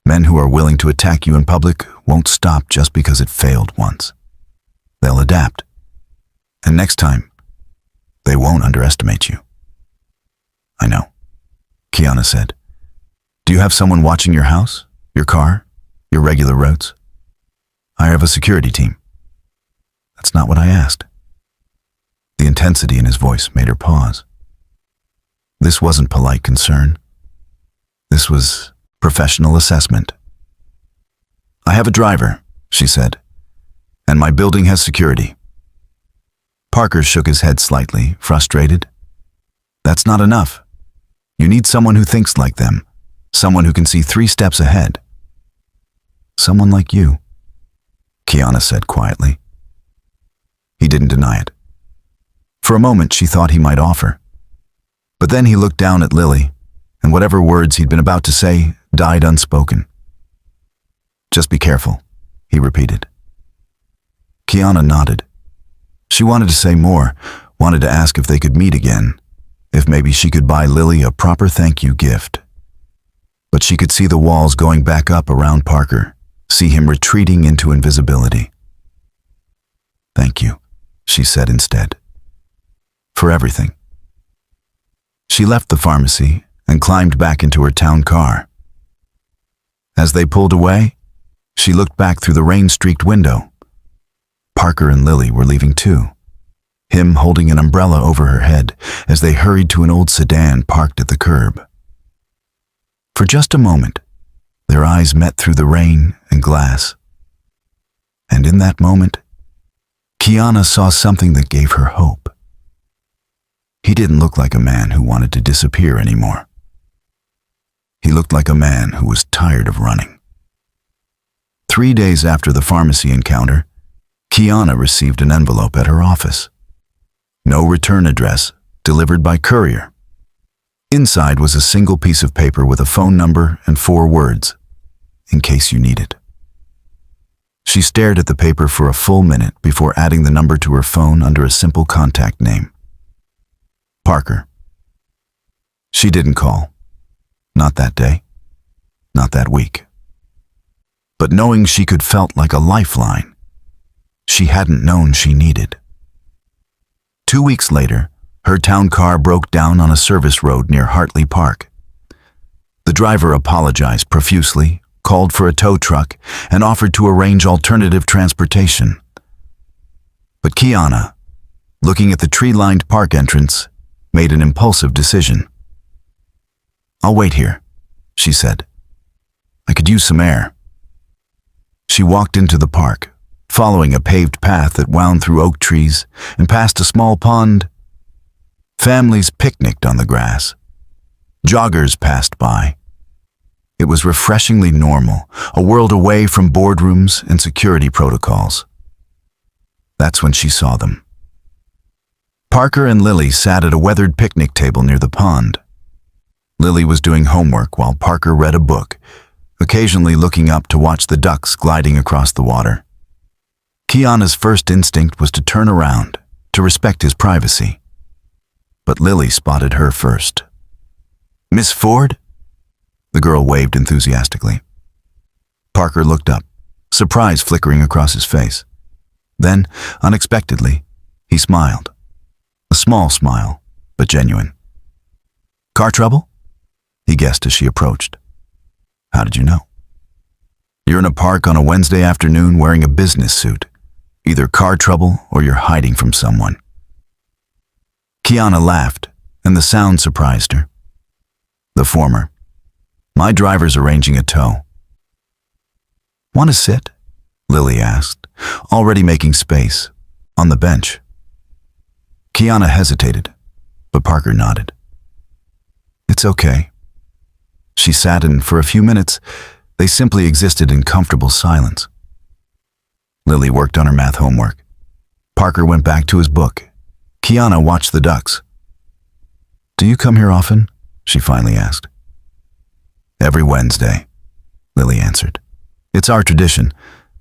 Men who are willing to attack you in public won't stop just because it failed once. They'll adapt. And next time, they won't underestimate you. I know, Kiana said. Do you have someone watching your house, your car, your regular roads? I have a security team. That's not what I asked. The intensity in his voice made her pause. This wasn't polite concern. This was professional assessment. I have a driver, she said, and my building has security. Parker shook his head slightly, frustrated. That's not enough. You need someone who thinks like them, someone who can see 3 steps ahead. Someone like you, Kiana said quietly. He didn't deny it. For a moment she thought he might offer. But then he looked down at Lily, and whatever words he'd been about to say died unspoken. Just be careful, he repeated. Kiana nodded. She wanted to say more, wanted to ask if they could meet again, if maybe she could buy Lily a proper thank you gift. But she could see the walls going back up around Parker, see him retreating into invisibility. Thank you, she said instead. For everything. She left the pharmacy and climbed back into her town car. As they pulled away, she looked back through the rain-streaked window. Parker and Lily were leaving too, him holding an umbrella over her head as they hurried to an old sedan parked at the curb. For just a moment, their eyes met through the rain and glass. And in that moment, Kiana saw something that gave her hope. He didn't look like a man who wanted to disappear anymore. He looked like a man who was tired of running. 3 days after the pharmacy encounter, Kiana received an envelope at her office. No return address, delivered by courier. Inside was a single piece of paper with a phone number and 4 words, in case you need it. She stared at the paper for a full minute before adding the number to her phone under a simple contact name. Parker. She didn't call. Not that day. Not that week. But knowing she could felt like a lifeline she hadn't known she needed. 2 weeks later, her town car broke down on a service road near Hartley Park. The driver apologized profusely, called for a tow truck, and offered to arrange alternative transportation. But Kiana, looking at the tree-lined park entrance, made an impulsive decision. I'll wait here, she said. I could use some air. She walked into the park, following a paved path that wound through oak trees and past a small pond. Families picnicked on the grass. Joggers passed by. It was refreshingly normal, a world away from boardrooms and security protocols. That's when she saw them. Parker and Lily sat at a weathered picnic table near the pond. Lily was doing homework while Parker read a book, occasionally looking up to watch the ducks gliding across the water. Kiana's first instinct was to turn around, to respect his privacy. But Lily spotted her first. Miss Ford? The girl waved enthusiastically. Parker looked up, surprise flickering across his face. Then, unexpectedly, he smiled. A small smile, but genuine. Car trouble? He guessed as she approached. How did you know? You're in a park on a Wednesday afternoon wearing a business suit. Either car trouble or you're hiding from someone. Kiana laughed, and the sound surprised her. The former. My driver's arranging a tow. Want to sit? Lily asked, already making space, on the bench. Kiana hesitated, but Parker nodded. It's okay. She sat, and for a few minutes, they simply existed in comfortable silence. Lily worked on her math homework. Parker went back to his book. Kiana watched the ducks. Do you come here often? She finally asked. Every Wednesday, Lily answered. It's our tradition.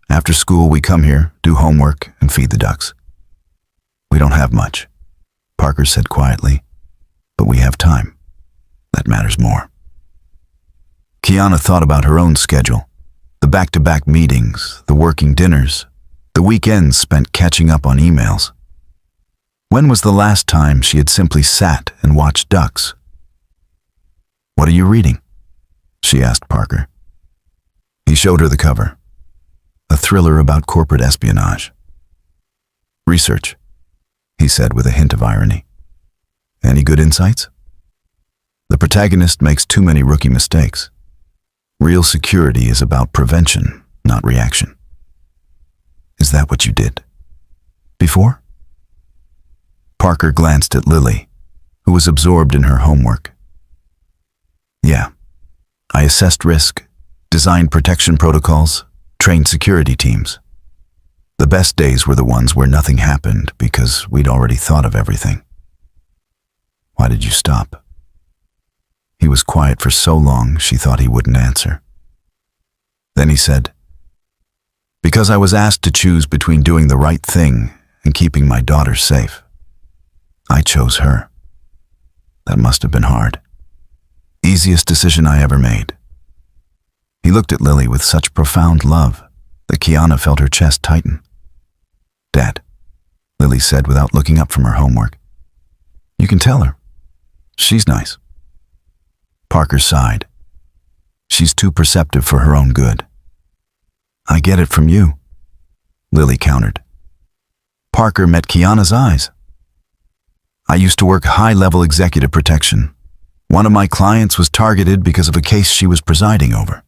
After school, we come here, do homework, and feed the ducks. We don't have much, Parker said quietly, but we have time. That matters more. Kiana thought about her own schedule, the back-to-back meetings, the working dinners, the weekends spent catching up on emails. When was the last time she had simply sat and watched ducks? What are you reading? She asked Parker. He showed her the cover, a thriller about corporate espionage. Research, he said with a hint of irony. Any good insights? The protagonist makes too many rookie mistakes. Real security is about prevention, not reaction. Is that what you did? Before? Parker glanced at Lily, who was absorbed in her homework. Yeah, I assessed risk, designed protection protocols, trained security teams. The best days were the ones where nothing happened because we'd already thought of everything. Why did you stop? He was quiet for so long she thought he wouldn't answer. Then he said, because I was asked to choose between doing the right thing and keeping my daughter safe. I chose her. That must have been hard. Easiest decision I ever made. He looked at Lily with such profound love that Kiana felt her chest tighten. Dad, Lily said without looking up from her homework. You can tell her. She's nice. Parker sighed. She's too perceptive for her own good. I get it from you, Lily countered. Parker met Kiana's eyes. I used to work high-level executive protection. One of my clients was targeted because of a case she was presiding over.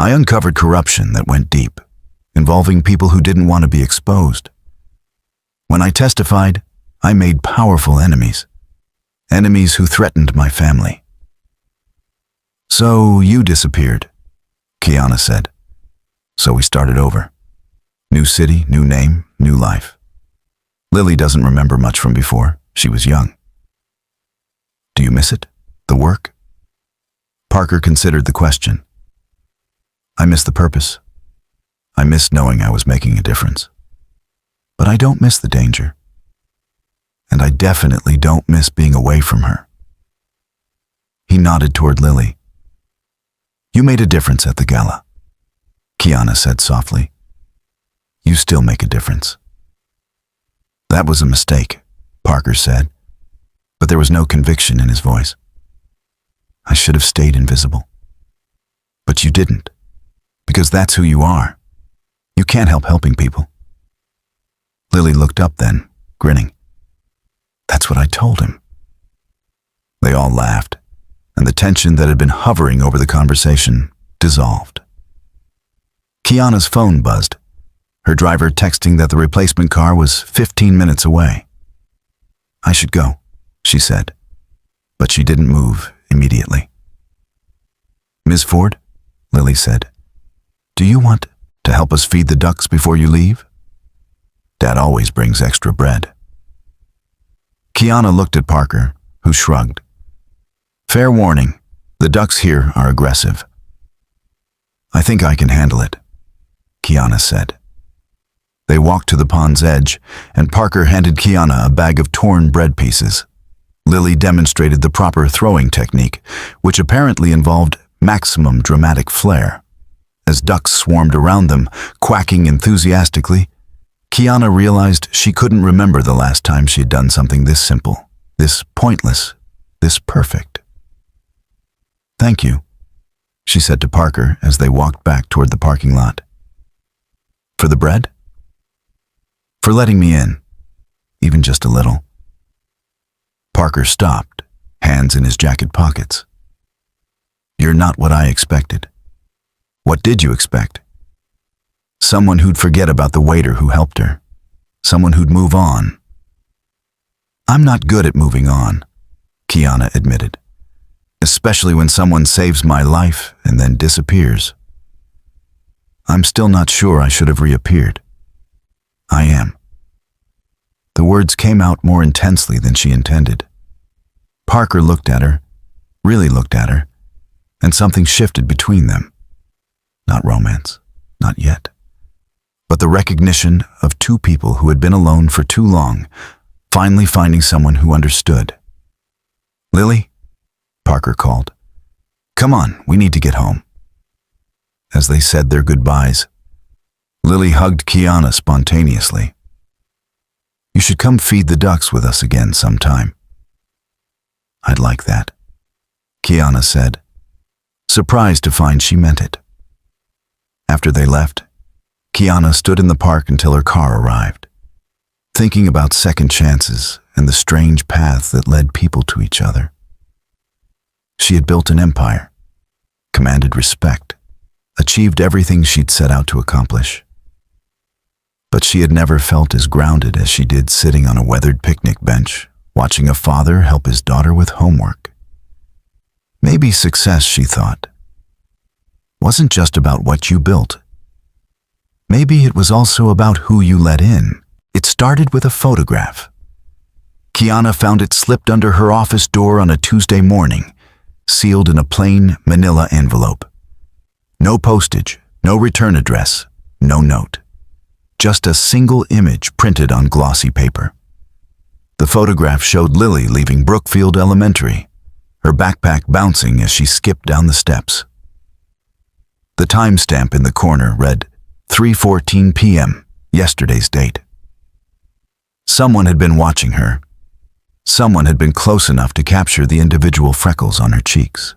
I uncovered corruption that went deep, involving people who didn't want to be exposed. When I testified, I made powerful enemies. Enemies who threatened my family. So you disappeared, Kiana said. So we started over. New city, new name, new life. Lily doesn't remember much from before. She was young. Do you miss it? The work? Parker considered the question. I miss the purpose. I miss knowing I was making a difference. But I don't miss the danger. And I definitely don't miss being away from her. He nodded toward Lily. You made a difference at the gala, Kiana said softly. You still make a difference. That was a mistake, Parker said, but there was no conviction in his voice. I should have stayed invisible. But you didn't, because that's who you are. You can't help helping people. Lily looked up then, grinning. That's what I told him. They all laughed, and the tension that had been hovering over the conversation dissolved. Kiana's phone buzzed, her driver texting that the replacement car was 15 minutes away. I should go, she said, but she didn't move immediately. Ms. Ford, Lily said, do you want to help us feed the ducks before you leave? Dad always brings extra bread. Kiana looked at Parker, who shrugged. Fair warning, the ducks here are aggressive. I think I can handle it, Kiana said. They walked to the pond's edge, and Parker handed Kiana a bag of torn bread pieces. Lily demonstrated the proper throwing technique, which apparently involved maximum dramatic flair. As ducks swarmed around them, quacking enthusiastically, Kiana realized she couldn't remember the last time she had done something this simple, this pointless, this perfect. Thank you, she said to Parker as they walked back toward the parking lot. For the bread? For letting me in, even just a little. Parker stopped, hands in his jacket pockets. You're not what I expected. What did you expect? Someone who'd forget about the waiter who helped her. Someone who'd move on. I'm not good at moving on, Kiana admitted, especially when someone saves my life and then disappears. I'm still not sure I should have reappeared. I am. The words came out more intensely than she intended. Parker looked at her, really looked at her, and something shifted between them. Not romance, not yet, but the recognition of two people who had been alone for too long, finally finding someone who understood. Lily? Parker called. Come on, we need to get home. As they said their goodbyes, Lily hugged Kiana spontaneously. You should come feed the ducks with us again sometime. I'd like that, Kiana said, surprised to find she meant it. After they left, Kiana stood in the park until her car arrived, thinking about second chances and the strange path that led people to each other. She had built an empire, commanded respect, achieved everything she'd set out to accomplish. But she had never felt as grounded as she did sitting on a weathered picnic bench, watching a father help his daughter with homework. Maybe success, she thought, wasn't just about what you built. Maybe it was also about who you let in. It started with a photograph. Kiana found it slipped under her office door on a Tuesday morning, sealed in a plain manila envelope. No postage, no return address, no note. Just a single image printed on glossy paper. The photograph showed Lily leaving Brookfield Elementary, her backpack bouncing as she skipped down the steps. The timestamp in the corner read 3:14 p.m., yesterday's date. Someone had been watching her. Someone had been close enough to capture the individual freckles on her cheeks.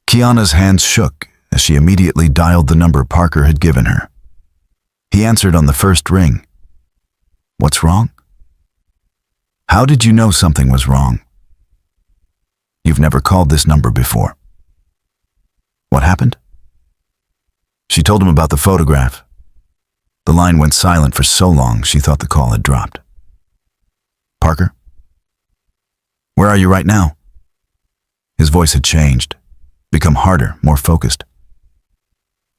Kiana's hands shook as she immediately dialed the number Parker had given her. He answered on the first ring. What's wrong? How did you know something was wrong? You've never called this number before. What happened? She told him about the photograph. The line went silent for so long she thought the call had dropped. Parker? Where are you right now? His voice had changed, become harder, more focused.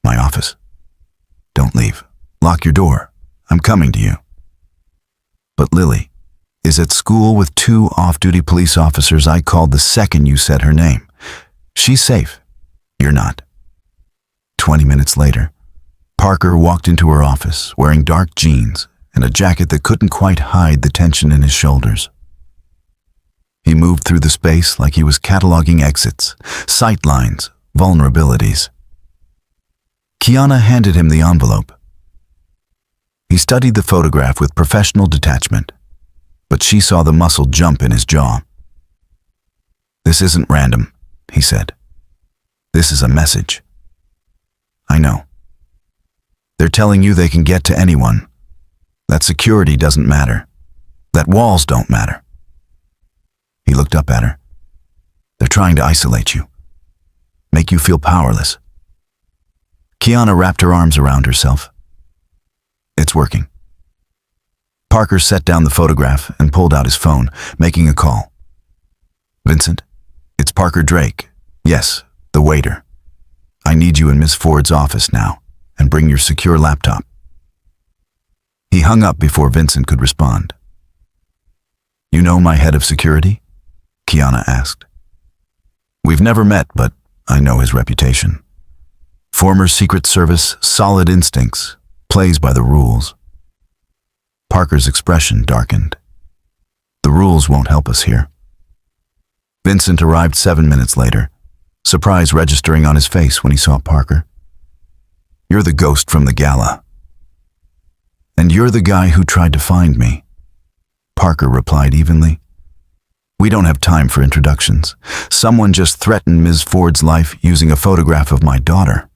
My office. Don't leave. Lock your door. I'm coming to you. But Lily is at school with 2 off-duty police officers I called the second you said her name. She's safe. You're not. 20 minutes later, Parker walked into her office wearing dark jeans and a jacket that couldn't quite hide the tension in his shoulders. He moved through the space like he was cataloging exits, sight lines, vulnerabilities. Kiana handed him the envelope. He studied the photograph with professional detachment, but she saw the muscle jump in his jaw. This isn't random, he said. This is a message. I know. They're telling you they can get to anyone. That security doesn't matter. That walls don't matter. He looked up at her. They're trying to isolate you. Make you feel powerless. Kiana wrapped her arms around herself. It's working. Parker set down the photograph and pulled out his phone, making a call. Vincent, it's Parker Drake. Yes, the waiter. I need you in Miss Ford's office now, and bring your secure laptop. He hung up before Vincent could respond. You know my head of security? Kiana asked. We've never met, but I know his reputation. Former Secret Service, solid instincts, plays by the rules. Parker's expression darkened. The rules won't help us here. Vincent arrived 7 minutes later, surprise registering on his face when he saw Parker. You're the ghost from the Gala. And you're the guy who tried to find me. Parker replied evenly. We don't have time for introductions. Someone just threatened Ms. Ford's life using a photograph of my daughter.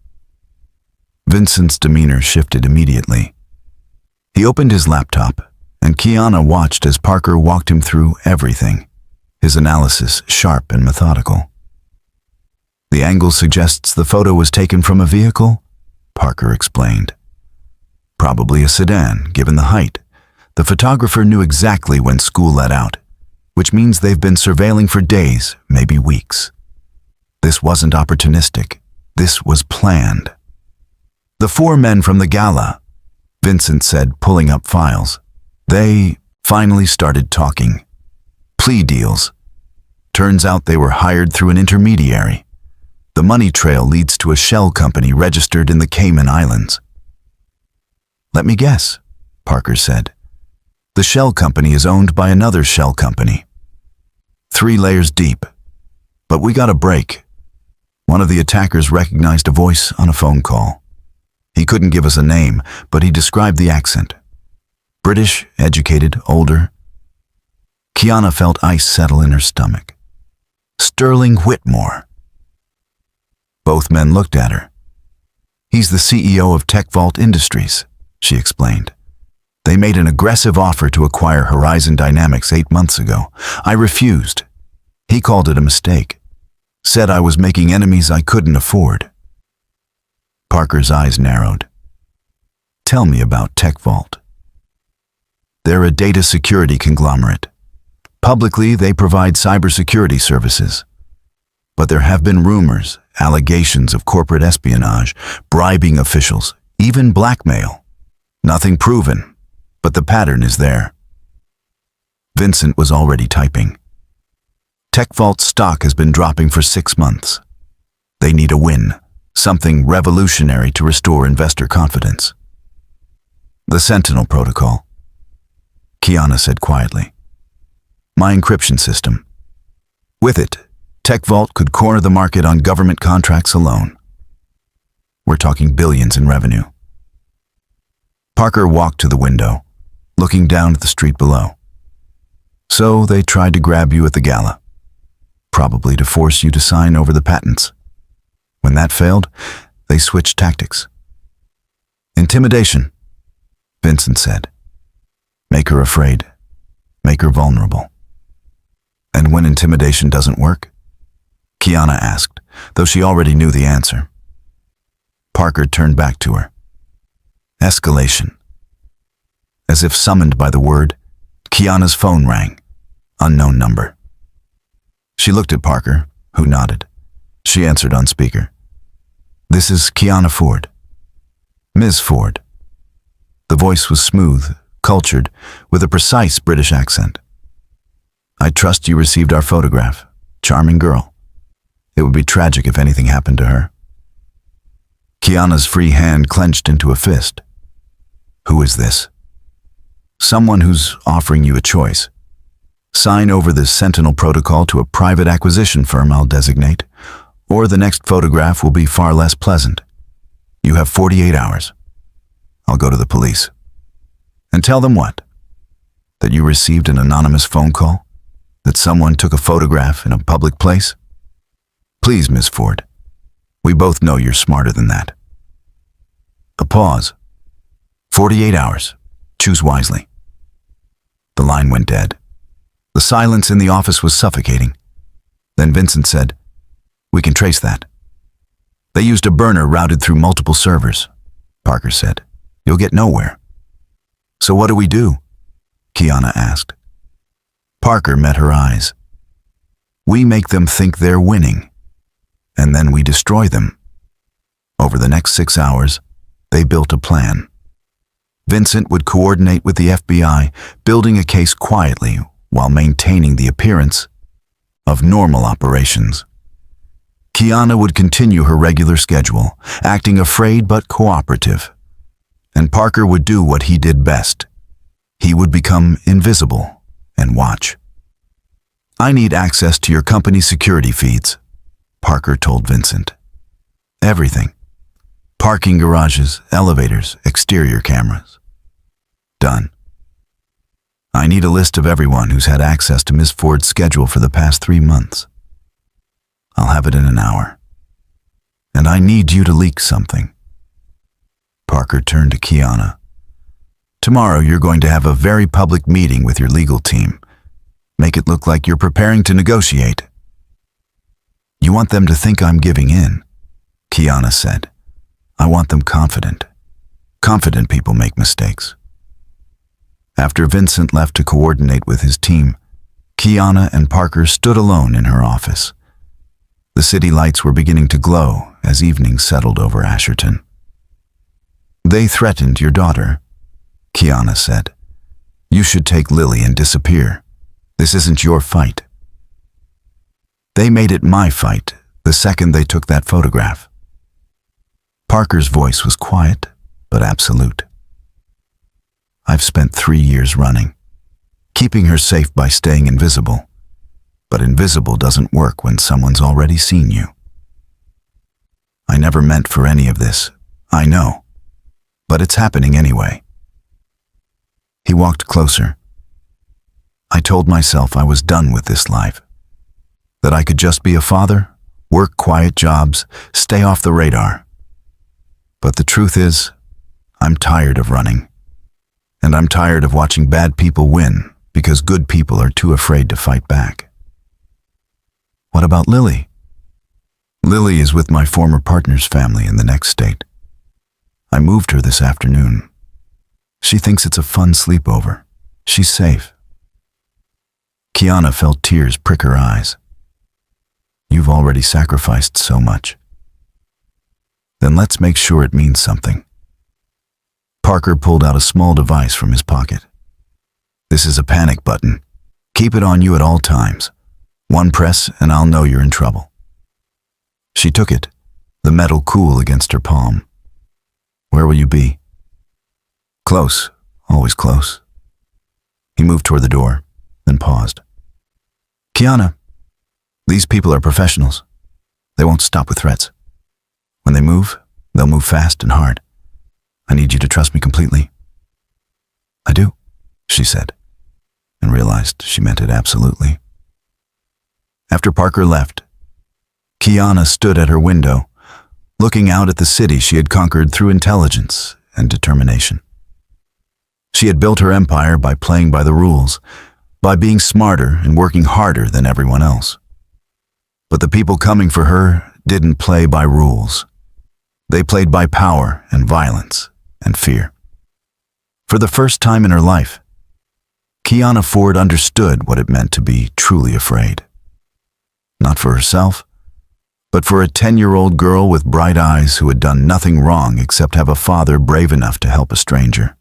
Vincent's demeanor shifted immediately. He opened his laptop, and Kiana watched as Parker walked him through everything, his analysis sharp and methodical. The angle suggests the photo was taken from a vehicle, Parker explained. Probably a sedan, given the height. The photographer knew exactly when school let out, which means they've been surveilling for days, maybe weeks. This wasn't opportunistic. This was planned. The 4 men from the Gala, Vincent said, pulling up files. They finally started talking. Plea deals. Turns out they were hired through an intermediary. The money trail leads to a shell company registered in the Cayman Islands. Let me guess, Parker said. The shell company is owned by another shell company. 3 layers deep. But we got a break. One of the attackers recognized a voice on a phone call. He couldn't give us a name, but he described the accent. British, educated, older. Kiana felt ice settle in her stomach. Sterling Whitmore. Both men looked at her. He's the CEO of Tech Vault Industries, she explained. They made an aggressive offer to acquire Horizon Dynamics 8 months ago. I refused. He called it a mistake. Said I was making enemies I couldn't afford. Parker's eyes narrowed. Tell me about Tech Vault. They're a data security conglomerate. Publicly, they provide cybersecurity services. But there have been rumors, allegations of corporate espionage, bribing officials, even blackmail. Nothing proven, but the pattern is there. Vincent was already typing. Tech Vault's stock has been dropping for 6 months. They need a win. Something revolutionary to restore investor confidence. The Sentinel Protocol, Kiana said quietly. My encryption system. With it, Tech Vault could corner the market on government contracts alone. We're talking billions in revenue. Parker walked to the window, looking down at the street below. So they tried to grab you at the Gala, probably to force you to sign over the patents. When that failed, they switched tactics. Intimidation, Vincent said. Make her afraid. Make her vulnerable. And when intimidation doesn't work? Kiana asked, though she already knew the answer. Parker turned back to her. Escalation. As if summoned by the word, Kiana's phone rang. Unknown number. She looked at Parker, who nodded. She answered on speaker. This is Kiana Ford. Ms. Ford. The voice was smooth, cultured, with a precise British accent. I trust you received our photograph. Charming girl. It would be tragic if anything happened to her. Kiana's free hand clenched into a fist. Who is this? Someone who's offering you a choice. Sign over the Sentinel Protocol to a private acquisition firm I'll designate, or the next photograph will be far less pleasant. You have 48 hours. I'll go to the police. And tell them what? That you received an anonymous phone call? That someone took a photograph in a public place? Please, Miss Ford. We both know you're smarter than that. A pause. 48 hours. Choose wisely. The line went dead. The silence in the office was suffocating. Then Vincent said, We can trace that. They used a burner routed through multiple servers, Parker said. You'll get nowhere. So what do we do? Kiana asked. Parker met her eyes. We make them think they're winning, and then we destroy them. Over the next 6 hours, they built a plan. Vincent would coordinate with the FBI, building a case quietly while maintaining the appearance of normal operations. Kiana would continue her regular schedule, acting afraid but cooperative. And Parker would do what he did best. He would become invisible and watch. I need access to your company's security feeds, Parker told Vincent. Everything. Parking garages, elevators, exterior cameras. Done. I need a list of everyone who's had access to Ms. Ford's schedule for the past 3 months. I'll have it in an hour. And I need you to leak something. Parker turned to Kiana. Tomorrow you're going to have a very public meeting with your legal team. Make it look like you're preparing to negotiate. You want them to think I'm giving in, Kiana said. I want them confident. Confident people make mistakes. After Vincent left to coordinate with his team, Kiana and Parker stood alone in her office. The city lights were beginning to glow as evening settled over Asherton. "They threatened your daughter," Kiana said. "You should take Lily and disappear. This isn't your fight." "They made it my fight the second they took that photograph." Parker's voice was quiet but absolute. "I've spent 3 years running, keeping her safe by staying invisible. But invisible doesn't work when someone's already seen you. I never meant for any of this, I know, but it's happening anyway." He walked closer. "I told myself I was done with this life, that I could just be a father, work quiet jobs, stay off the radar. But the truth is, I'm tired of running. And I'm tired of watching bad people win because good people are too afraid to fight back." "What about Lily?" "Lily is with my former partner's family in the next state. I moved her this afternoon. She thinks it's a fun sleepover. She's safe." Kiana felt tears prick her eyes. "You've already sacrificed so much. Then let's make sure it means something." Parker pulled out a small device from his pocket. "This is a panic button. Keep it on you at all times. One press and I'll know you're in trouble." She took it, the metal cool against her palm. "Where will you be?" "Close, always close." He moved toward the door, then paused. "Kiana, these people are professionals. They won't stop with threats. When they move, they'll move fast and hard. I need you to trust me completely." "I do," she said, and realized she meant it absolutely. After Parker left, Kiana stood at her window, looking out at the city she had conquered through intelligence and determination. She had built her empire by playing by the rules, by being smarter and working harder than everyone else. But the people coming for her didn't play by rules. They played by power and violence and fear. For the first time in her life, Kiana Ford understood what it meant to be truly afraid. Not for herself, but for a 10-year-old girl with bright eyes who had done nothing wrong except have a father brave enough to help a stranger.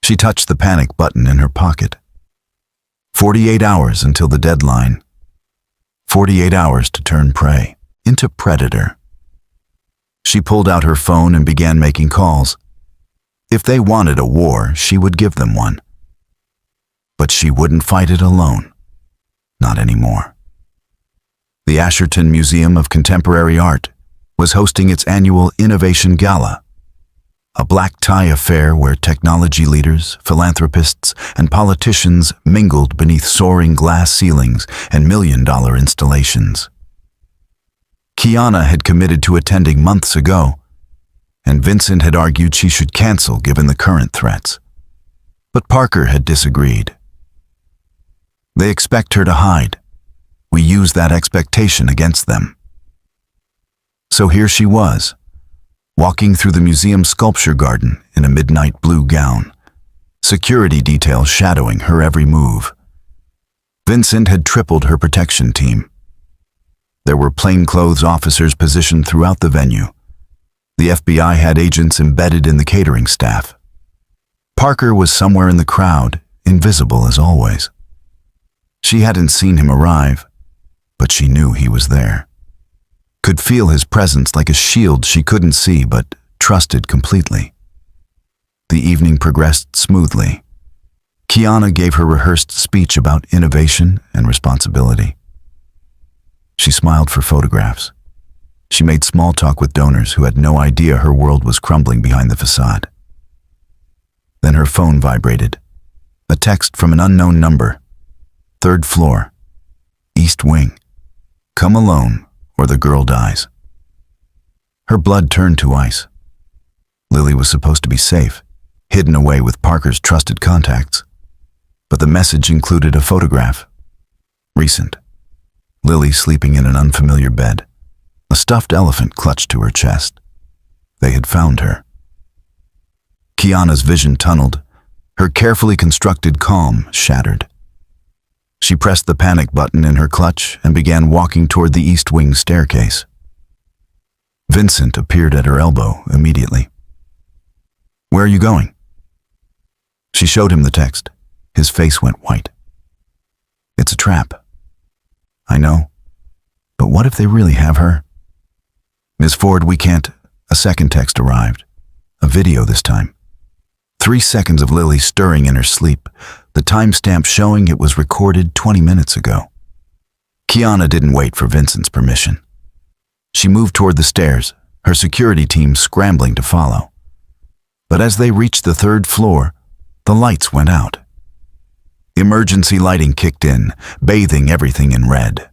She touched the panic button in her pocket. 48 hours until the deadline. 48 hours to turn prey into predator. She pulled out her phone and began making calls. If they wanted a war, she would give them one. But she wouldn't fight it alone. Not anymore. The Asherton Museum of Contemporary Art was hosting its annual Innovation Gala, a black-tie affair where technology leaders, philanthropists, and politicians mingled beneath soaring glass ceilings and million-dollar installations. Kiana had committed to attending months ago, and Vincent had argued she should cancel given the current threats. But Parker had disagreed. "They expect her to hide. We use that expectation against them." So here she was, walking through the museum sculpture garden in a midnight blue gown, security details shadowing her every move. Vincent had tripled her protection team. There were plainclothes officers positioned throughout the venue. The FBI had agents embedded in the catering staff. Parker was somewhere in the crowd, invisible as always. She hadn't seen him arrive, but she knew he was there. Could feel his presence like a shield she couldn't see but trusted completely. The evening progressed smoothly. Kiana gave her rehearsed speech about innovation and responsibility. She smiled for photographs. She made small talk with donors who had no idea her world was crumbling behind the facade. Then her phone vibrated. A text from an unknown number. 3rd floor. East wing. Come alone or the girl dies. Her blood turned to ice. Lily was supposed to be safe, hidden away with Parker's trusted contacts. But the message included a photograph. Recent. Lily sleeping in an unfamiliar bed, a stuffed elephant clutched to her chest. They had found her. Kiana's vision tunneled, her carefully constructed calm shattered. She pressed the panic button in her clutch and began walking toward the East Wing staircase. Vincent appeared at her elbow immediately. "Where are you going?" She showed him the text. His face went white. "It's a trap." "I know. But what if they really have her?" "Ms. Ford, we can't." A second text arrived. A video this time. 3 seconds of Lily stirring in her sleep, the timestamp showing it was recorded 20 minutes ago. Kiana didn't wait for Vincent's permission. She moved toward the stairs, her security team scrambling to follow. But as they reached the 3rd floor, the lights went out. Emergency lighting kicked in, bathing everything in red.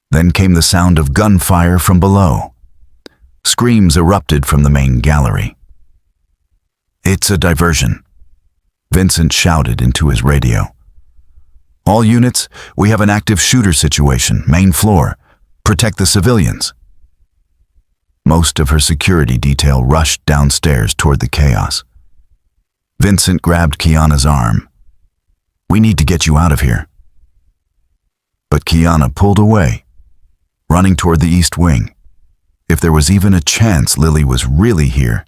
Then came the sound of gunfire from below. Screams erupted from the main gallery. "It's a diversion," Vincent shouted into his radio. "All units, we have an active shooter situation, main floor. Protect the civilians." Most of her security detail rushed downstairs toward the chaos. Vincent grabbed Kiana's arm. "We need to get you out of here." But Kiana pulled away, running toward the East Wing. If there was even a chance Lily was really here,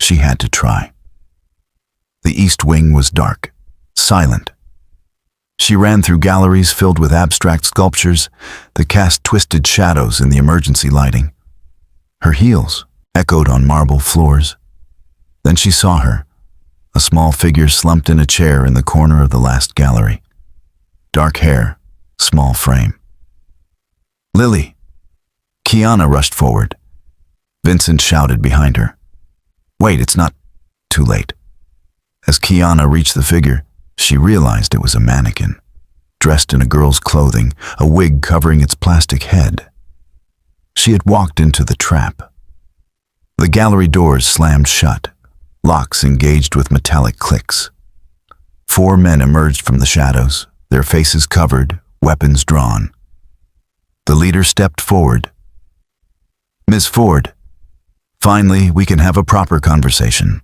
she had to try. The East Wing was dark, silent. She ran through galleries filled with abstract sculptures that cast twisted shadows in the emergency lighting. Her heels echoed on marble floors. Then she saw her, a small figure slumped in a chair in the corner of the last gallery. Dark hair, small frame. "Lily!" Kiana rushed forward. Vincent shouted behind her. "Wait, it's not..." Too late. As Kiana reached the figure, she realized it was a mannequin, dressed in a girl's clothing, a wig covering its plastic head. She had walked into the trap. The gallery doors slammed shut, locks engaged with metallic clicks. 4 men emerged from the shadows, their faces covered, weapons drawn. The leader stepped forward. "Ms. Ford, finally we can have a proper conversation."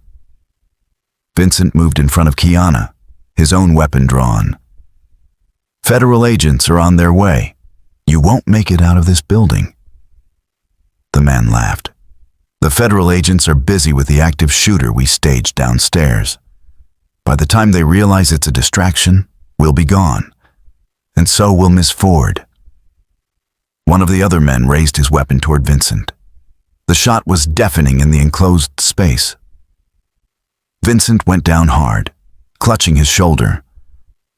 Vincent moved in front of Kiana, his own weapon drawn. "Federal agents are on their way. You won't make it out of this building." The man laughed. "The federal agents are busy with the active shooter we staged downstairs. By the time they realize it's a distraction, we'll be gone. And so will Miss Ford." One of the other men raised his weapon toward Vincent. The shot was deafening in the enclosed space. Vincent went down hard, clutching his shoulder.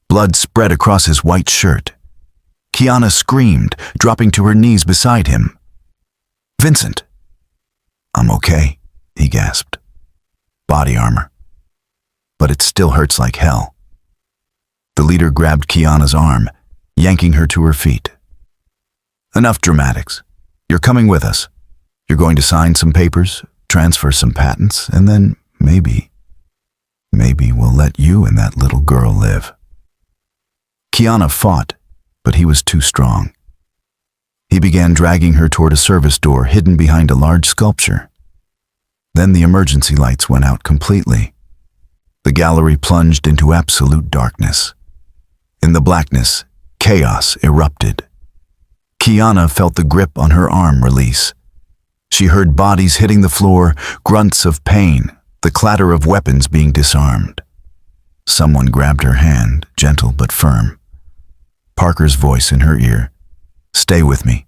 Blood spread across his white shirt. Kiana screamed, dropping to her knees beside him. "Vincent!" "I'm okay," he gasped. "Body armor. But it still hurts like hell." The leader grabbed Kiana's arm, yanking her to her feet. "Enough dramatics. You're coming with us. You're going to sign some papers, transfer some patents, and then maybe we'll let you and that little girl live." Kiana fought, but he was too strong. He began dragging her toward a service door hidden behind a large sculpture. Then the emergency lights went out completely. The gallery plunged into absolute darkness. In the blackness, chaos erupted. Kiana felt the grip on her arm release. She heard bodies hitting the floor, grunts of pain, the clatter of weapons being disarmed. Someone grabbed her hand, gentle but firm. Parker's voice in her ear. "Stay with me.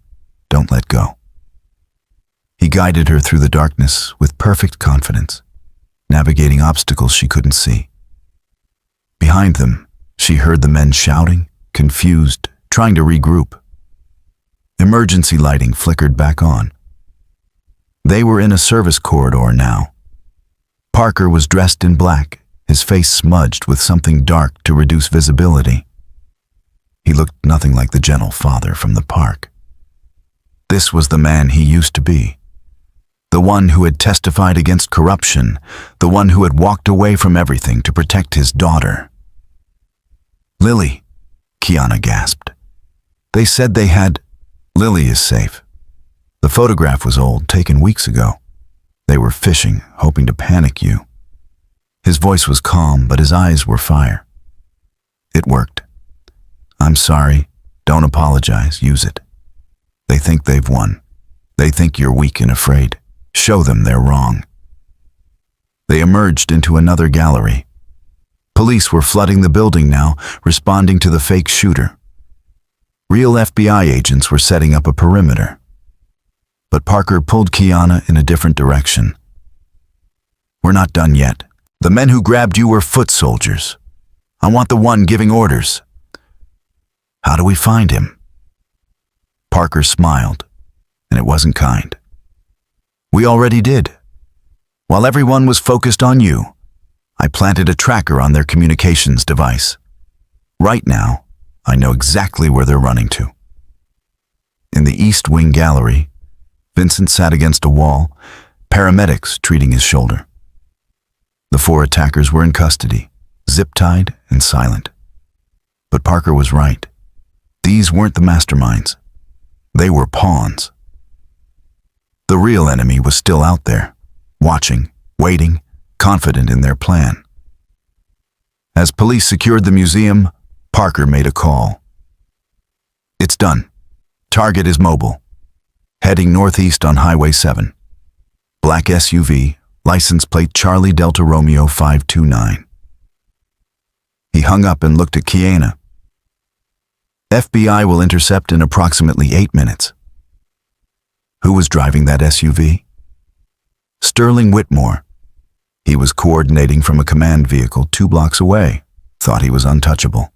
Don't let go." He guided her through the darkness with perfect confidence, navigating obstacles she couldn't see. Behind them, she heard the men shouting, confused, trying to regroup. Emergency lighting flickered back on. They were in a service corridor now. Parker was dressed in black, his face smudged with something dark to reduce visibility. He looked nothing like the gentle father from the park. This was the man he used to be. The one who had testified against corruption, the one who had walked away from everything to protect his daughter. "Lily," Kiana gasped. "They said they had..." "Lily is safe. The photograph was old, taken weeks ago. They were fishing, hoping to panic you. His voice was calm, but his eyes were fire. It worked. I'm sorry. Don't apologize. Use it. They think they've won. They think you're weak and afraid. Show them they're wrong. They emerged into another gallery. Police were flooding the building now, responding to the fake shooter. Real FBI agents were setting up a perimeter. But Parker pulled Kiana in a different direction. We're not done yet. The men who grabbed you were foot soldiers. I want the one giving orders. How do we find him? Parker smiled, and it wasn't kind. We already did. While everyone was focused on you, I planted a tracker on their communications device. Right now, I know exactly where they're running to. In the East Wing gallery, Vincent sat against a wall, paramedics treating his shoulder. The 4 attackers were in custody, zip-tied and silent. But Parker was right. These weren't the masterminds. They were pawns. The real enemy was still out there, watching, waiting, confident in their plan. As police secured the museum, Parker made a call. It's done. Target is mobile. Heading northeast on Highway 7. Black SUV, license plate Charlie Delta Romeo 529. He hung up and looked at Kiana. FBI will intercept in approximately 8 minutes. Who was driving that SUV? Sterling Whitmore. He was coordinating from a command vehicle 2 blocks away, thought he was untouchable.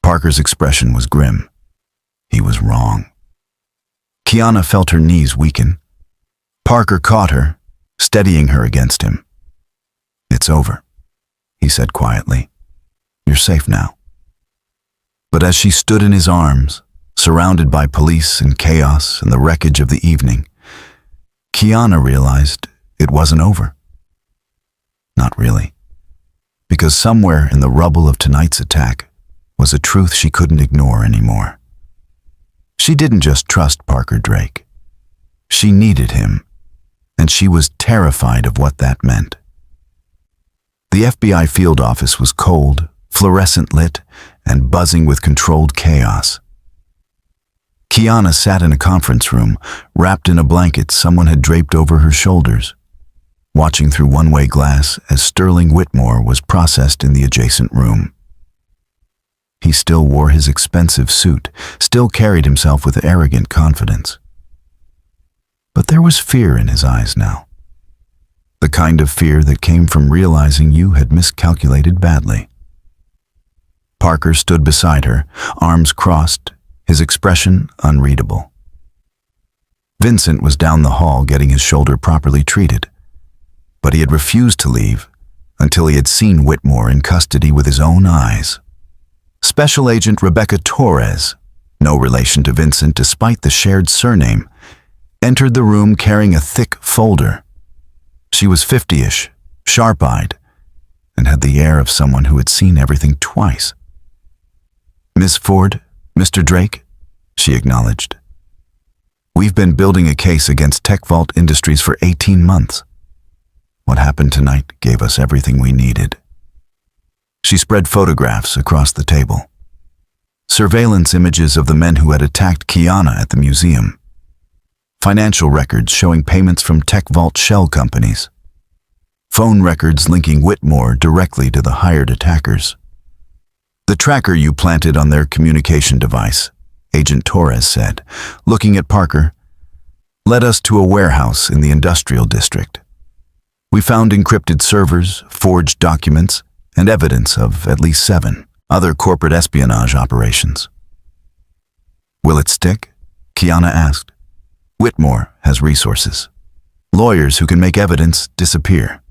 Parker's expression was grim. He was wrong. Kiana felt her knees weaken. Parker caught her, steadying her against him. It's over, he said quietly. You're safe now. But as she stood in his arms, surrounded by police and chaos and the wreckage of the evening, Kiana realized it wasn't over. Not really. Because somewhere in the rubble of tonight's attack was a truth she couldn't ignore anymore. She didn't just trust Parker Drake. She needed him, and she was terrified of what that meant. The FBI field office was cold, fluorescent lit, and buzzing with controlled chaos. Kiana sat in a conference room, wrapped in a blanket someone had draped over her shoulders, watching through one-way glass as Sterling Whitmore was processed in the adjacent room. He still wore his expensive suit, still carried himself with arrogant confidence. But there was fear in his eyes now. The kind of fear that came from realizing you had miscalculated badly. Parker stood beside her, arms crossed, his expression unreadable. Vincent was down the hall getting his shoulder properly treated, but he had refused to leave until he had seen Whitmore in custody with his own eyes. Special Agent Rebecca Torres, no relation to Vincent despite the shared surname, entered the room carrying a thick folder. She was 50-ish, sharp-eyed, and had the air of someone who had seen everything twice. Miss Ford, Mr. Drake, she acknowledged. We've been building a case against Tech Vault Industries for 18 months. What happened tonight gave us everything we needed. She spread photographs across the table. Surveillance images of the men who had attacked Kiana at the museum. Financial records showing payments from Tech Vault shell companies. Phone records linking Whitmore directly to the hired attackers. The tracker you planted on their communication device, Agent Torres said, looking at Parker, led us to a warehouse in the industrial district. We found encrypted servers, forged documents, and evidence of at least 7 other corporate espionage operations. Will it stick? Kiana asked. Whitmore has resources. Lawyers who can make evidence disappear.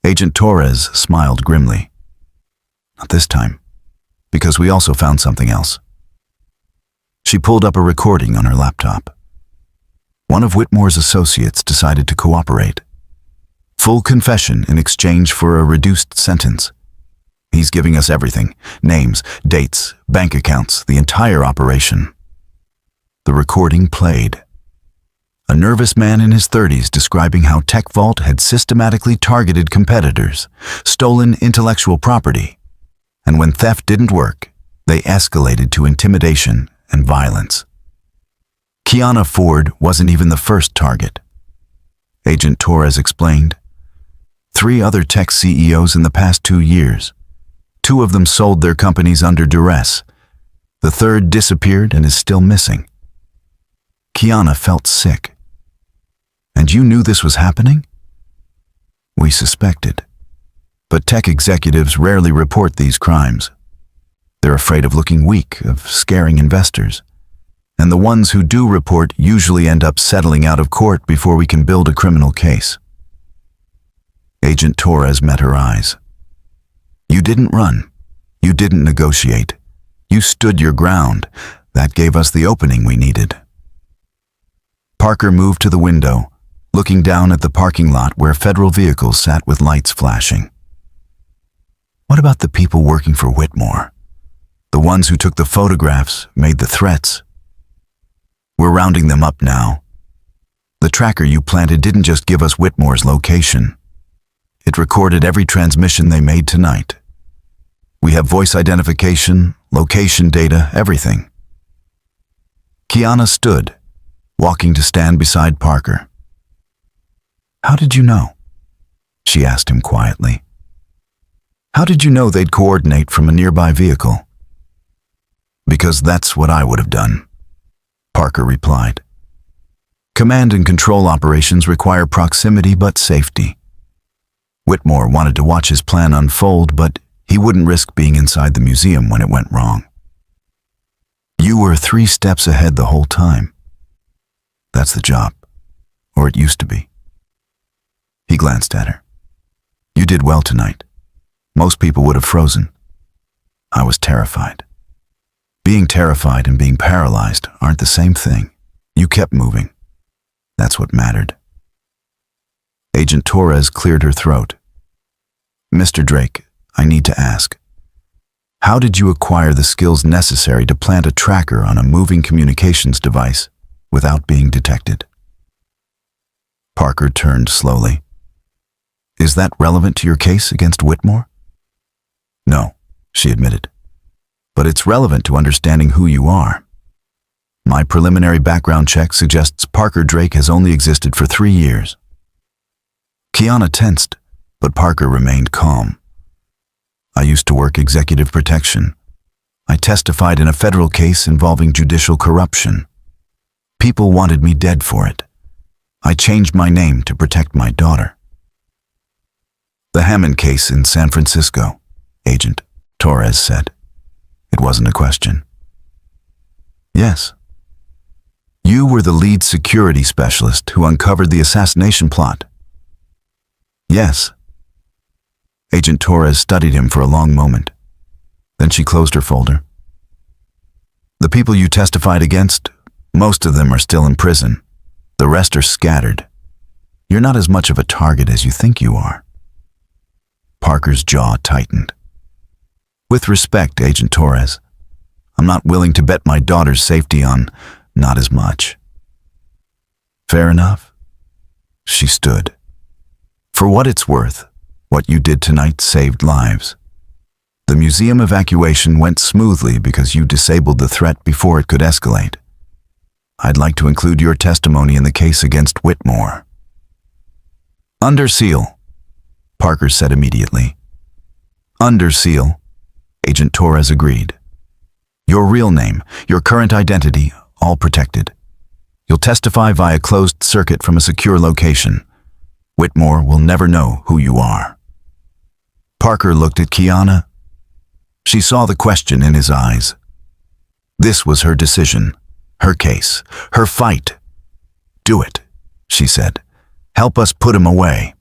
Agent Torres smiled grimly. Not this time, because we also found something else. She pulled up a recording on her laptop. One of Whitmore's associates decided to cooperate. Full confession in exchange for a reduced sentence. He's giving us everything, names, dates, bank accounts, the entire operation. The recording played. a nervous man in his 30s describing how Tech Vault had systematically targeted competitors, stolen intellectual property, and when theft didn't work, they escalated to intimidation and violence. Kiana Ford wasn't even the first target. Agent Torres explained. 3 other tech CEOs in the past 2 years. 2 of them sold their companies under duress. The third disappeared and is still missing. Kiana felt sick. And you knew this was happening? We suspected. But tech executives rarely report these crimes. They're afraid of looking weak, of scaring investors. And the ones who do report usually end up settling out of court before we can build a criminal case. Agent Torres met her eyes. You didn't run. You didn't negotiate. You stood your ground. That gave us the opening we needed. Parker moved to the window, looking down at the parking lot where federal vehicles sat with lights flashing. What about the people working for Whitmore? The ones who took the photographs, made the threats? We're rounding them up now. The tracker you planted didn't just give us Whitmore's location. It recorded every transmission they made tonight. We have voice identification, location data, everything. Kiana stood, walking to stand beside Parker. How did you know? She asked him quietly. How did you know they'd coordinate from a nearby vehicle? Because that's what I would have done, Parker replied. Command and control operations require proximity but safety. Whitmore wanted to watch his plan unfold, but he wouldn't risk being inside the museum when it went wrong. You were 3 steps ahead the whole time. That's the job, or it used to be. He glanced at her. You did well tonight. Most people would have frozen. I was terrified. Being terrified and being paralyzed aren't the same thing. You kept moving. That's what mattered. Agent Torres cleared her throat. Mr. Drake, I need to ask. How did you acquire the skills necessary to plant a tracker on a moving communications device without being detected? Parker turned slowly. Is that relevant to your case against Whitmore? No, she admitted. But it's relevant to understanding who you are. My preliminary background check suggests Parker Drake has only existed for 3 years. Kiana tensed, but Parker remained calm. I used to work executive protection. I testified in a federal case involving judicial corruption. People wanted me dead for it. I changed my name to protect my daughter. The Hammond case in San Francisco, Agent Torres said. It wasn't a question. Yes. You were the lead security specialist who uncovered the assassination plot. Yes. Agent Torres studied him for a long moment. Then she closed her folder. The people you testified against, most of them are still in prison. The rest are scattered. You're not as much of a target as you think you are. Parker's jaw tightened. With respect, Agent Torres, I'm not willing to bet my daughter's safety on not as much. Fair enough. She stood. For what it's worth, what you did tonight saved lives. The museum evacuation went smoothly because you disabled the threat before it could escalate. I'd like to include your testimony in the case against Whitmore. Under seal, Parker said immediately. Under seal, Agent Torres agreed. Your real name, your current identity, all protected. You'll testify via closed circuit from a secure location. Whitmore will never know who you are. Parker looked at Kiana. She saw the question in his eyes. This was her decision, her case, her fight. Do it, she said. Help us put him away.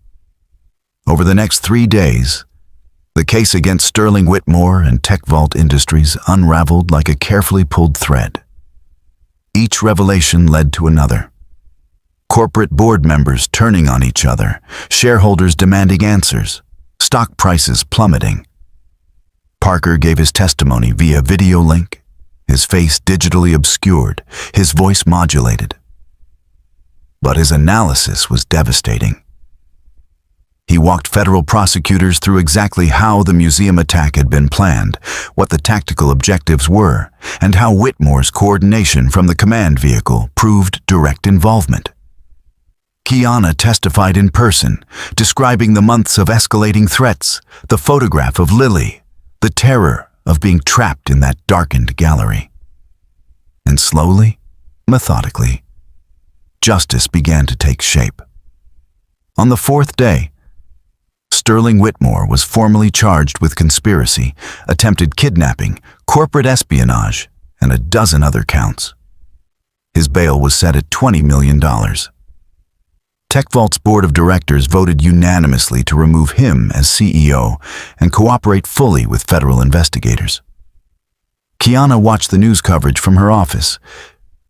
Over the next 3 days, the case against Sterling Whitmore and Tech Vault Industries unraveled like a carefully pulled thread. Each revelation led to another. Corporate board members turning on each other, shareholders demanding answers, stock prices plummeting. Parker gave his testimony via video link, his face digitally obscured, his voice modulated. But his analysis was devastating. He walked federal prosecutors through exactly how the museum attack had been planned, what the tactical objectives were, and how Whitmore's coordination from the command vehicle proved direct involvement. Kiana testified in person, describing the months of escalating threats, the photograph of Lily, the terror of being trapped in that darkened gallery. And slowly, methodically, justice began to take shape. On the fourth day, Sterling Whitmore was formally charged with conspiracy, attempted kidnapping, corporate espionage, and a dozen other counts. His bail was set at $20 million. TechVault's board of directors voted unanimously to remove him as CEO and cooperate fully with federal investigators. Kiana watched the news coverage from her office,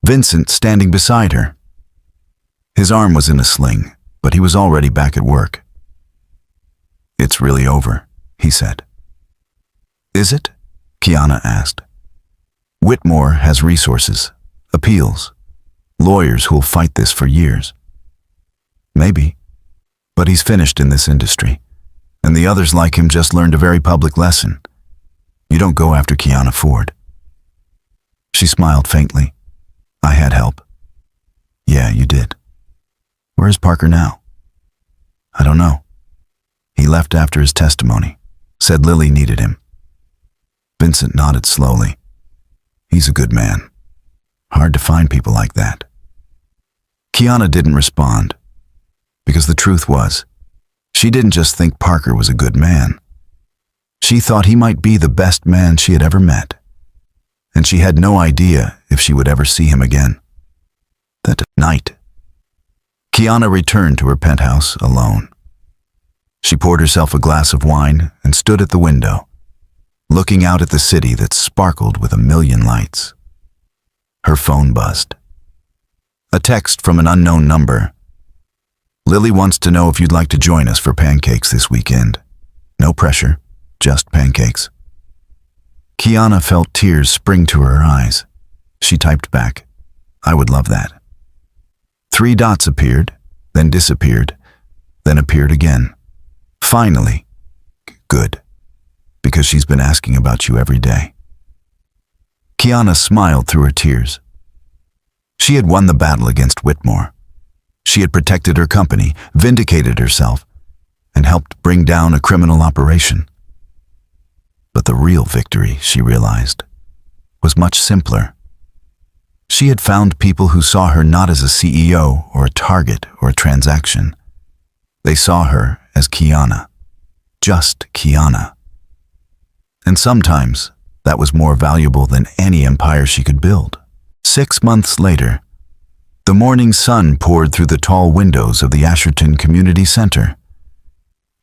Vincent standing beside her. His arm was in a sling, but he was already back at work. "It's really over," he said. "Is it?" Kiana asked. "Whitmore has resources, appeals, lawyers who'll fight this for years." "Maybe, but he's finished in this industry, and the others like him just learned a very public lesson. You don't go after Kiana Ford." She smiled faintly. "I had help." "Yeah, you did. Where's Parker now?" "I don't know. He left after his testimony, said Lily needed him." Vincent nodded slowly. "He's a good man. Hard to find people like that." Kiana didn't respond, because the truth was, she didn't just think Parker was a good man. She thought he might be the best man she had ever met, and she had no idea if she would ever see him again. That night, Kiana returned to her penthouse alone. She poured herself a glass of wine and stood at the window, looking out at the city that sparkled with a million lights. Her phone buzzed. A text from an unknown number. "Lily wants to know if you'd like to join us for pancakes this weekend. No pressure, just pancakes." Kiana felt tears spring to her eyes. She typed back, "I would love that." 3 dots appeared, then disappeared, then appeared again. Finally, "Good, because she's been asking about you every day." Kiana smiled through her tears. She had won the battle against Whitmore. She had protected her company, vindicated herself, and helped bring down a criminal operation. But the real victory, she realized, was much simpler. She had found people who saw her not as a CEO or a target or a transaction. They saw her as Kiana, just Kiana. And sometimes that was more valuable than any empire she could build. 6 months later, the morning sun poured through the tall windows of the Asherton Community Center,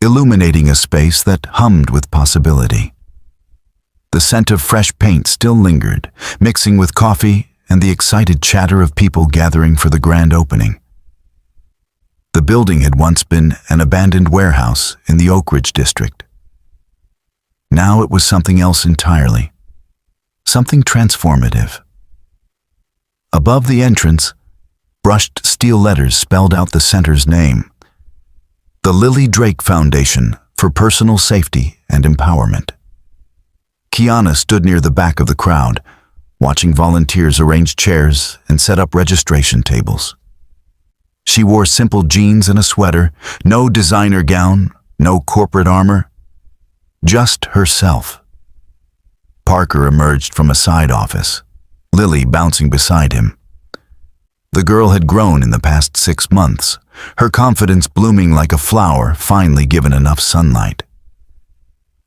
illuminating a space that hummed with possibility. The scent of fresh paint still lingered, mixing with coffee and the excited chatter of people gathering for the grand opening. The building had once been an abandoned warehouse in the Oak Ridge district. Now it was something else entirely, something transformative. Above the entrance, brushed steel letters spelled out the center's name: the Lily Drake Foundation for Personal Safety and Empowerment. Kiana stood near the back of the crowd, watching volunteers arrange chairs and set up registration tables. She wore simple jeans and a sweater, no designer gown, no corporate armor, just herself. Parker emerged from a side office, Lily bouncing beside him. The girl had grown in the past 6 months, her confidence blooming like a flower finally given enough sunlight.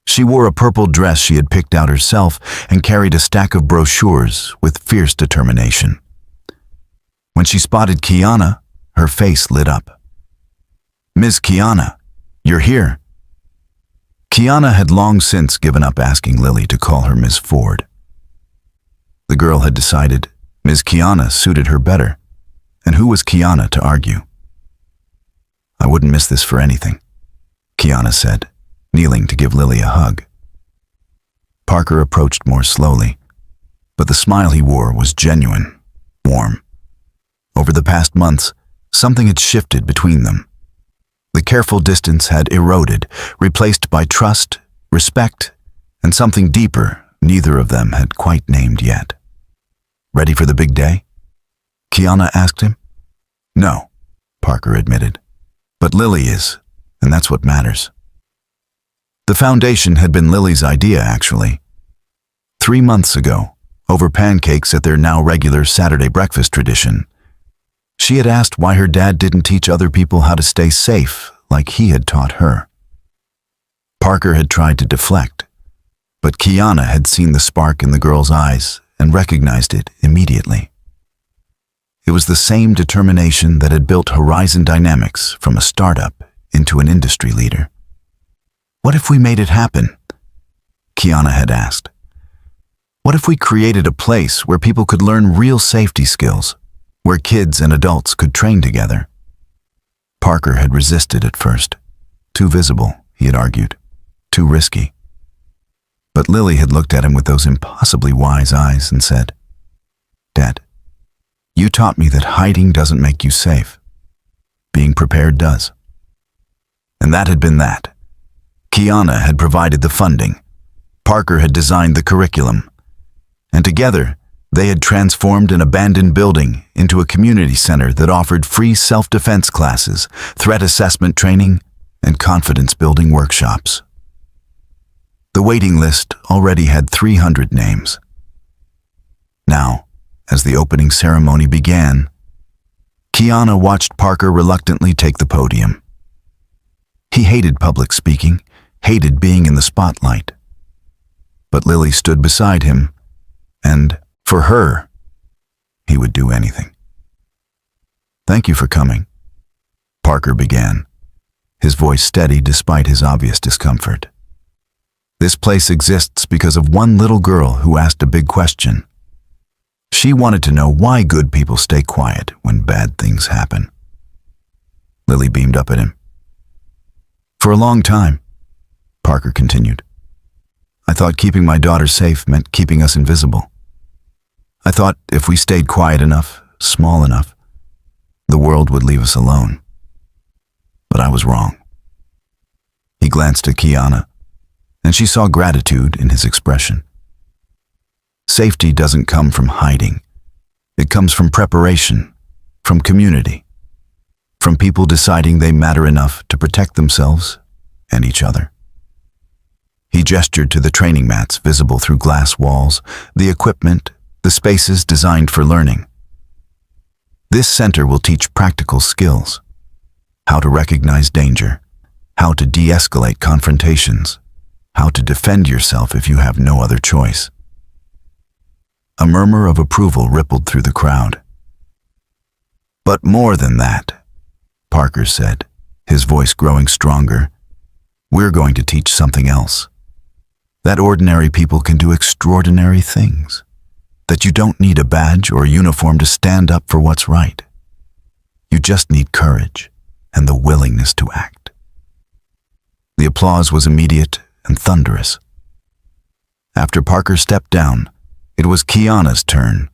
She wore a purple dress she had picked out herself and carried a stack of brochures with fierce determination. When she spotted Kiana, her face lit up. "Ms. Kiana, you're here." Kiana had long since given up asking Lily to call her Ms. Ford. The girl had decided Ms. Kiana suited her better, and who was Kiana to argue? "I wouldn't miss this for anything," Kiana said, kneeling to give Lily a hug. Parker approached more slowly, but the smile he wore was genuine, warm. Over the past months, Something had shifted between them. The careful distance had eroded, replaced by trust, respect, and something deeper neither of them had quite named yet. "Ready for the big day?" Kiana asked him. "No," Parker admitted. "But Lily is, and that's what matters." The foundation had been Lily's idea, actually. 3 months ago, over pancakes at their now regular Saturday breakfast tradition, she had asked why her dad didn't teach other people how to stay safe like he had taught her. Parker had tried to deflect, but Kiana had seen the spark in the girl's eyes and recognized it immediately. It was the same determination that had built Horizon Dynamics from a startup into an industry leader. "What if we made it happen?" Kiana had asked. "What if we created a place where people could learn real safety skills, where kids and adults could train together?" Parker had resisted at first. Too visible, he had argued. Too risky. But Lily had looked at him with those impossibly wise eyes and said, "Dad, you taught me that hiding doesn't make you safe. Being prepared does." And that had been that. Kiana had provided the funding. Parker had designed the curriculum. And together, they had transformed an abandoned building into a community center that offered free self-defense classes, threat assessment training, and confidence-building workshops. The waiting list already had 300 names. Now, as the opening ceremony began, Kiana watched Parker reluctantly take the podium. He hated public speaking, hated being in the spotlight. But Lily stood beside him, and, for her, he would do anything. "Thank you for coming," Parker began, his voice steady despite his obvious discomfort. "This place exists because of one little girl who asked a big question. She wanted to know why good people stay quiet when bad things happen." Lily beamed up at him. "For a long time," Parker continued, "I thought keeping my daughter safe meant keeping us invisible. I thought if we stayed quiet enough, small enough, the world would leave us alone. But I was wrong." He glanced at Kiana, and she saw gratitude in his expression. Safety doesn't come from hiding. It comes from preparation, from community, from people deciding they matter enough to protect themselves and each other. He gestured to the training mats visible through glass walls, the equipment, the spaces designed for learning. "This center will teach practical skills, how to recognize danger, how to de-escalate confrontations, how to defend yourself if you have no other choice." A murmur of approval rippled through the crowd. "But more than that," Parker said, his voice growing stronger, "we're going to teach something else. That ordinary people can do extraordinary things. That you don't need a badge or a uniform to stand up for what's right. You just need courage and the willingness to act." The applause was immediate and thunderous. After Parker stepped down, it was Kiana's turn.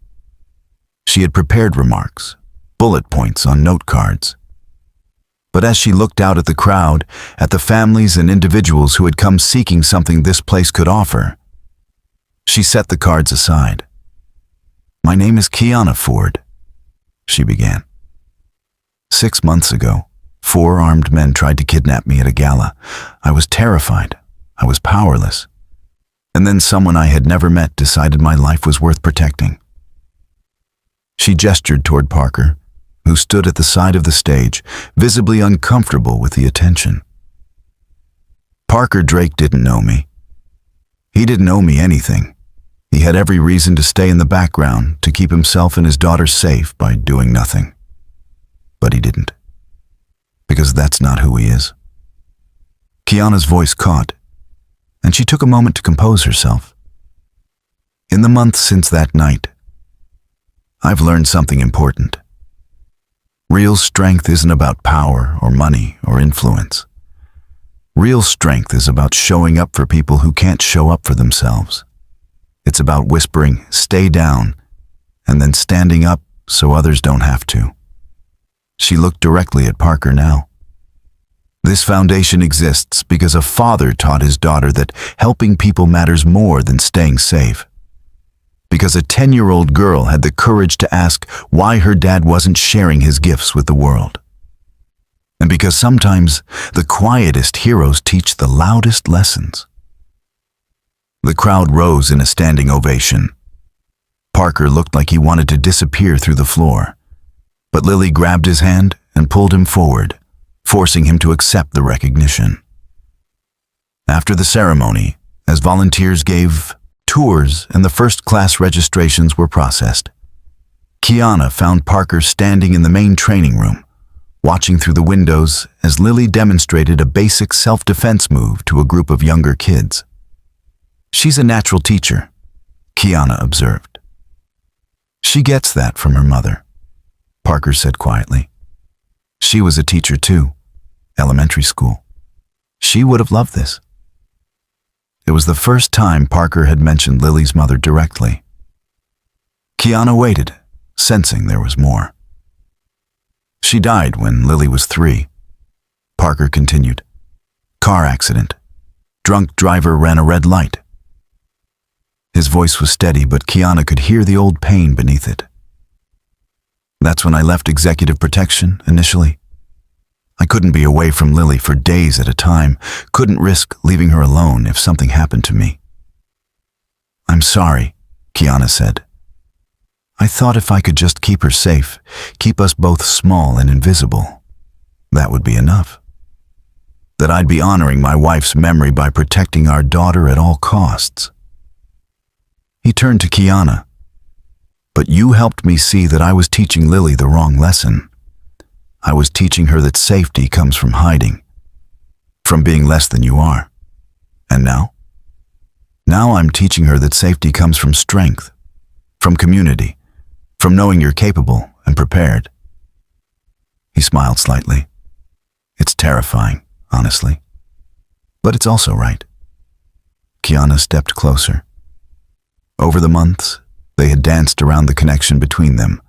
She had prepared remarks, bullet points on note cards. But as she looked out at the crowd, at the families and individuals who had come seeking something this place could offer, she set the cards aside. "My name is Kiana Ford," she began. 6 months ago, 4 armed men tried to kidnap me at a gala. I was terrified. I was powerless. And then someone I had never met decided my life was worth protecting. She gestured toward Parker, who stood at the side of the stage, visibly uncomfortable with the attention. Parker Drake didn't know me. He didn't owe me anything. He had every reason to stay in the background to keep himself and his daughter safe by doing nothing. But he didn't. Because that's not who he is. Kiana's voice caught, and she took a moment to compose herself. In the months since that night, I've learned something important. Real strength isn't about power or money or influence. Real strength is about showing up for people who can't show up for themselves. It's about whispering, "Stay down," and then standing up so others don't have to. She looked directly at Parker now. This foundation exists because a father taught his daughter that helping people matters more than staying safe. Because a 10-year-old girl had the courage to ask why her dad wasn't sharing his gifts with the world. And because sometimes the quietest heroes teach the loudest lessons. The crowd rose in a standing ovation. Parker looked like he wanted to disappear through the floor, but Lily grabbed his hand and pulled him forward, forcing him to accept the recognition. After the ceremony, as volunteers gave tours and the first-class registrations were processed, Kiana found Parker standing in the main training room, watching through the windows as Lily demonstrated a basic self-defense move to a group of younger kids. "She's a natural teacher," Kiana observed. "She gets that from her mother," Parker said quietly. "She was a teacher too, elementary school. She would have loved this." It was the first time Parker had mentioned Lily's mother directly. Kiana waited, sensing there was more. "She died when Lily was 3. Parker continued. "Car accident. Drunk driver ran a red light." His voice was steady, but Kiana could hear the old pain beneath it. "That's when I left executive protection initially. I couldn't be away from Lily for days at a time, couldn't risk leaving her alone if something happened to me." "I'm sorry," Kiana said. "I thought if I could just keep her safe, keep us both small and invisible, that would be enough. That I'd be honoring my wife's memory by protecting our daughter at all costs." He turned to Kiana. "But you helped me see that I was teaching Lily the wrong lesson. I was teaching her that safety comes from hiding, from being less than you are. And now? Now I'm teaching her that safety comes from strength, from community, from knowing you're capable and prepared." He smiled slightly. "It's terrifying, honestly. But it's also right." Kiana stepped closer. Over the months, they had danced around the connection between them,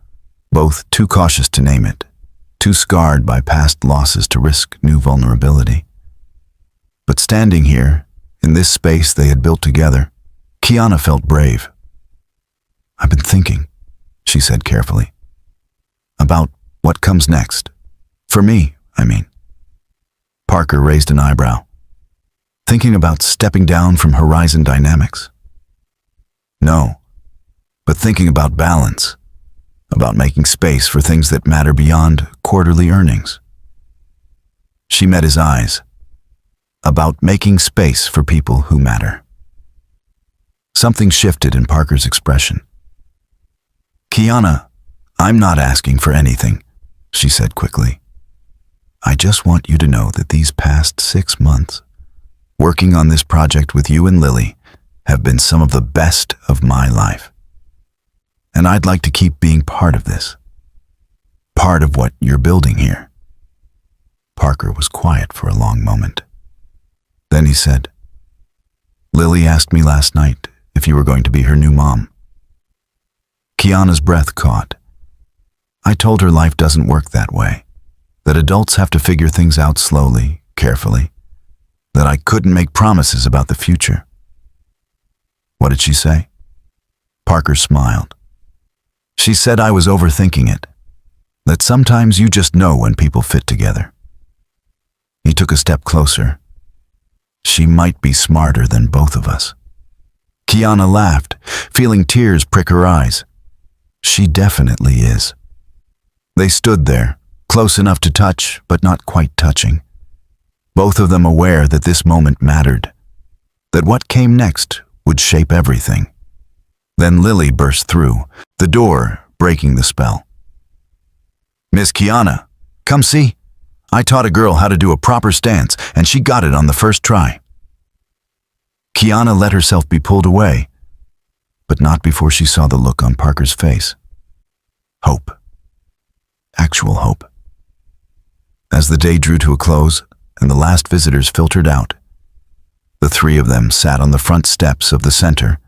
both too cautious to name it, too scarred by past losses to risk new vulnerability. But standing here, in this space they had built together, Kiana felt brave. "I've been thinking," she said carefully, "about what comes next. For me, I mean." Parker raised an eyebrow. "Thinking about stepping down from Horizon Dynamics?" "No, but thinking about balance, about making space for things that matter beyond quarterly earnings." She met his eyes. "About making space for people who matter." Something shifted in Parker's expression. "Kiana, I'm not asking for anything," she said quickly. "I just want you to know that these past 6 months, working on this project with you and Lily, have been some of the best of my life. And I'd like to keep being part of this. Part of what you're building here." Parker was quiet for a long moment. Then he said, "Lily asked me last night if you were going to be her new mom." Kiana's breath caught. "I told her life doesn't work that way, that adults have to figure things out slowly, carefully, that I couldn't make promises about the future." "What did she say?" Parker smiled. "She said I was overthinking it, that sometimes you just know when people fit together." He took a step closer. "She might be smarter than both of us." Kiana laughed, feeling tears prick her eyes. "She definitely is." They stood there, close enough to touch, but not quite touching. Both of them aware that this moment mattered, that what came next would shape everything. Then Lily burst through, the door breaking the spell. "Miss Kiana, come see. I taught a girl how to do a proper stance, and she got it on the first try." Kiana let herself be pulled away, but not before she saw the look on Parker's face. Hope. Actual hope. As the day drew to a close and the last visitors filtered out, the 3 of them sat on the front steps of the center,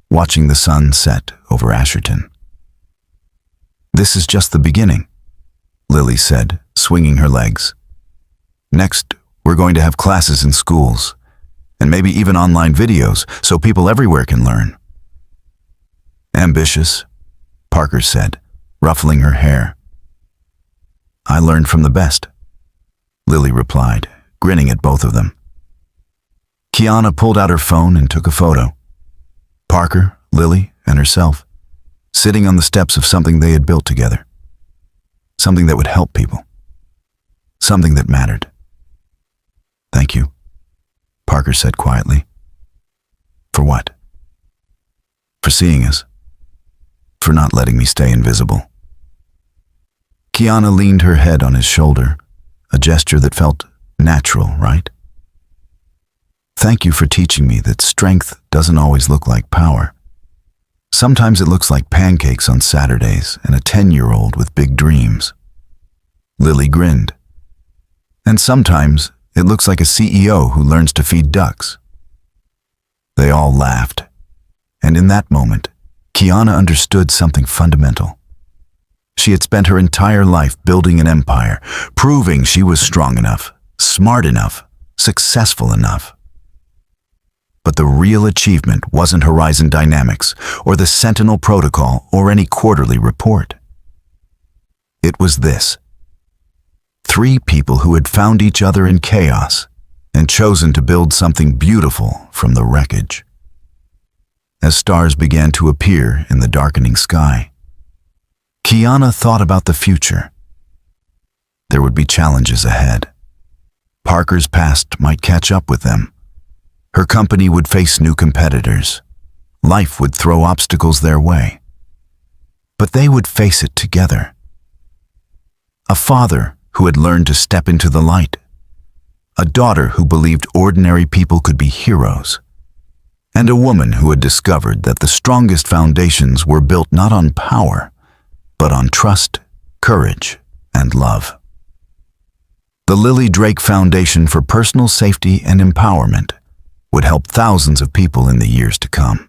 watching the sun set over Asherton. "This is just the beginning," Lily said, swinging her legs. Next, we're going to have classes in schools, and maybe even online videos so people everywhere can learn. Ambitious, Parker said, ruffling her hair. I learned from the best, Lily replied, grinning at both of them. Kiana pulled out her phone and took a photo. Parker, Lily, and herself, sitting on the steps of something they had built together. Something that would help people. Something that mattered. Thank you, Parker said quietly. For what? For seeing us. For not letting me stay invisible. Kiana leaned her head on his shoulder, a gesture that felt natural, right? Thank you for teaching me that strength doesn't always look like power. Sometimes it looks like pancakes on Saturdays and a 10-year-old with big dreams. Lily grinned. And sometimes it looks like a CEO who learns to feed ducks. They all laughed, and in that moment, Kiana understood something fundamental. She had spent her entire life building an empire, proving she was strong enough, smart enough, successful enough. But the real achievement wasn't Horizon Dynamics or the Sentinel Protocol or any quarterly report. It was this. 3 people who had found each other in chaos and chosen to build something beautiful from the wreckage. As stars began to appear in the darkening sky, Kiana thought about the future. There would be challenges ahead. Parker's past might catch up with them. Her company would face new competitors. Life would throw obstacles their way. But they would face it together. A father who had learned to step into the light. A daughter who believed ordinary people could be heroes. And a woman who had discovered that the strongest foundations were built not on power, but on trust, courage, and love. The Lily Drake Foundation for Personal Safety and Empowerment would help thousands of people in the years to come.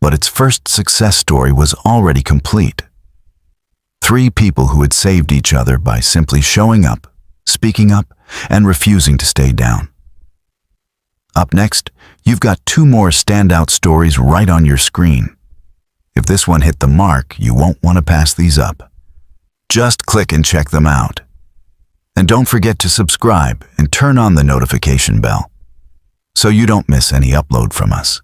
But its first success story was already complete. 3 people who had saved each other by simply showing up, speaking up, and refusing to stay down. Up next, you've got 2 more standout stories right on your screen. If this one hit the mark, you won't want to pass these up. Just click and check them out. And don't forget to subscribe and turn on the notification bell so you don't miss any upload from us.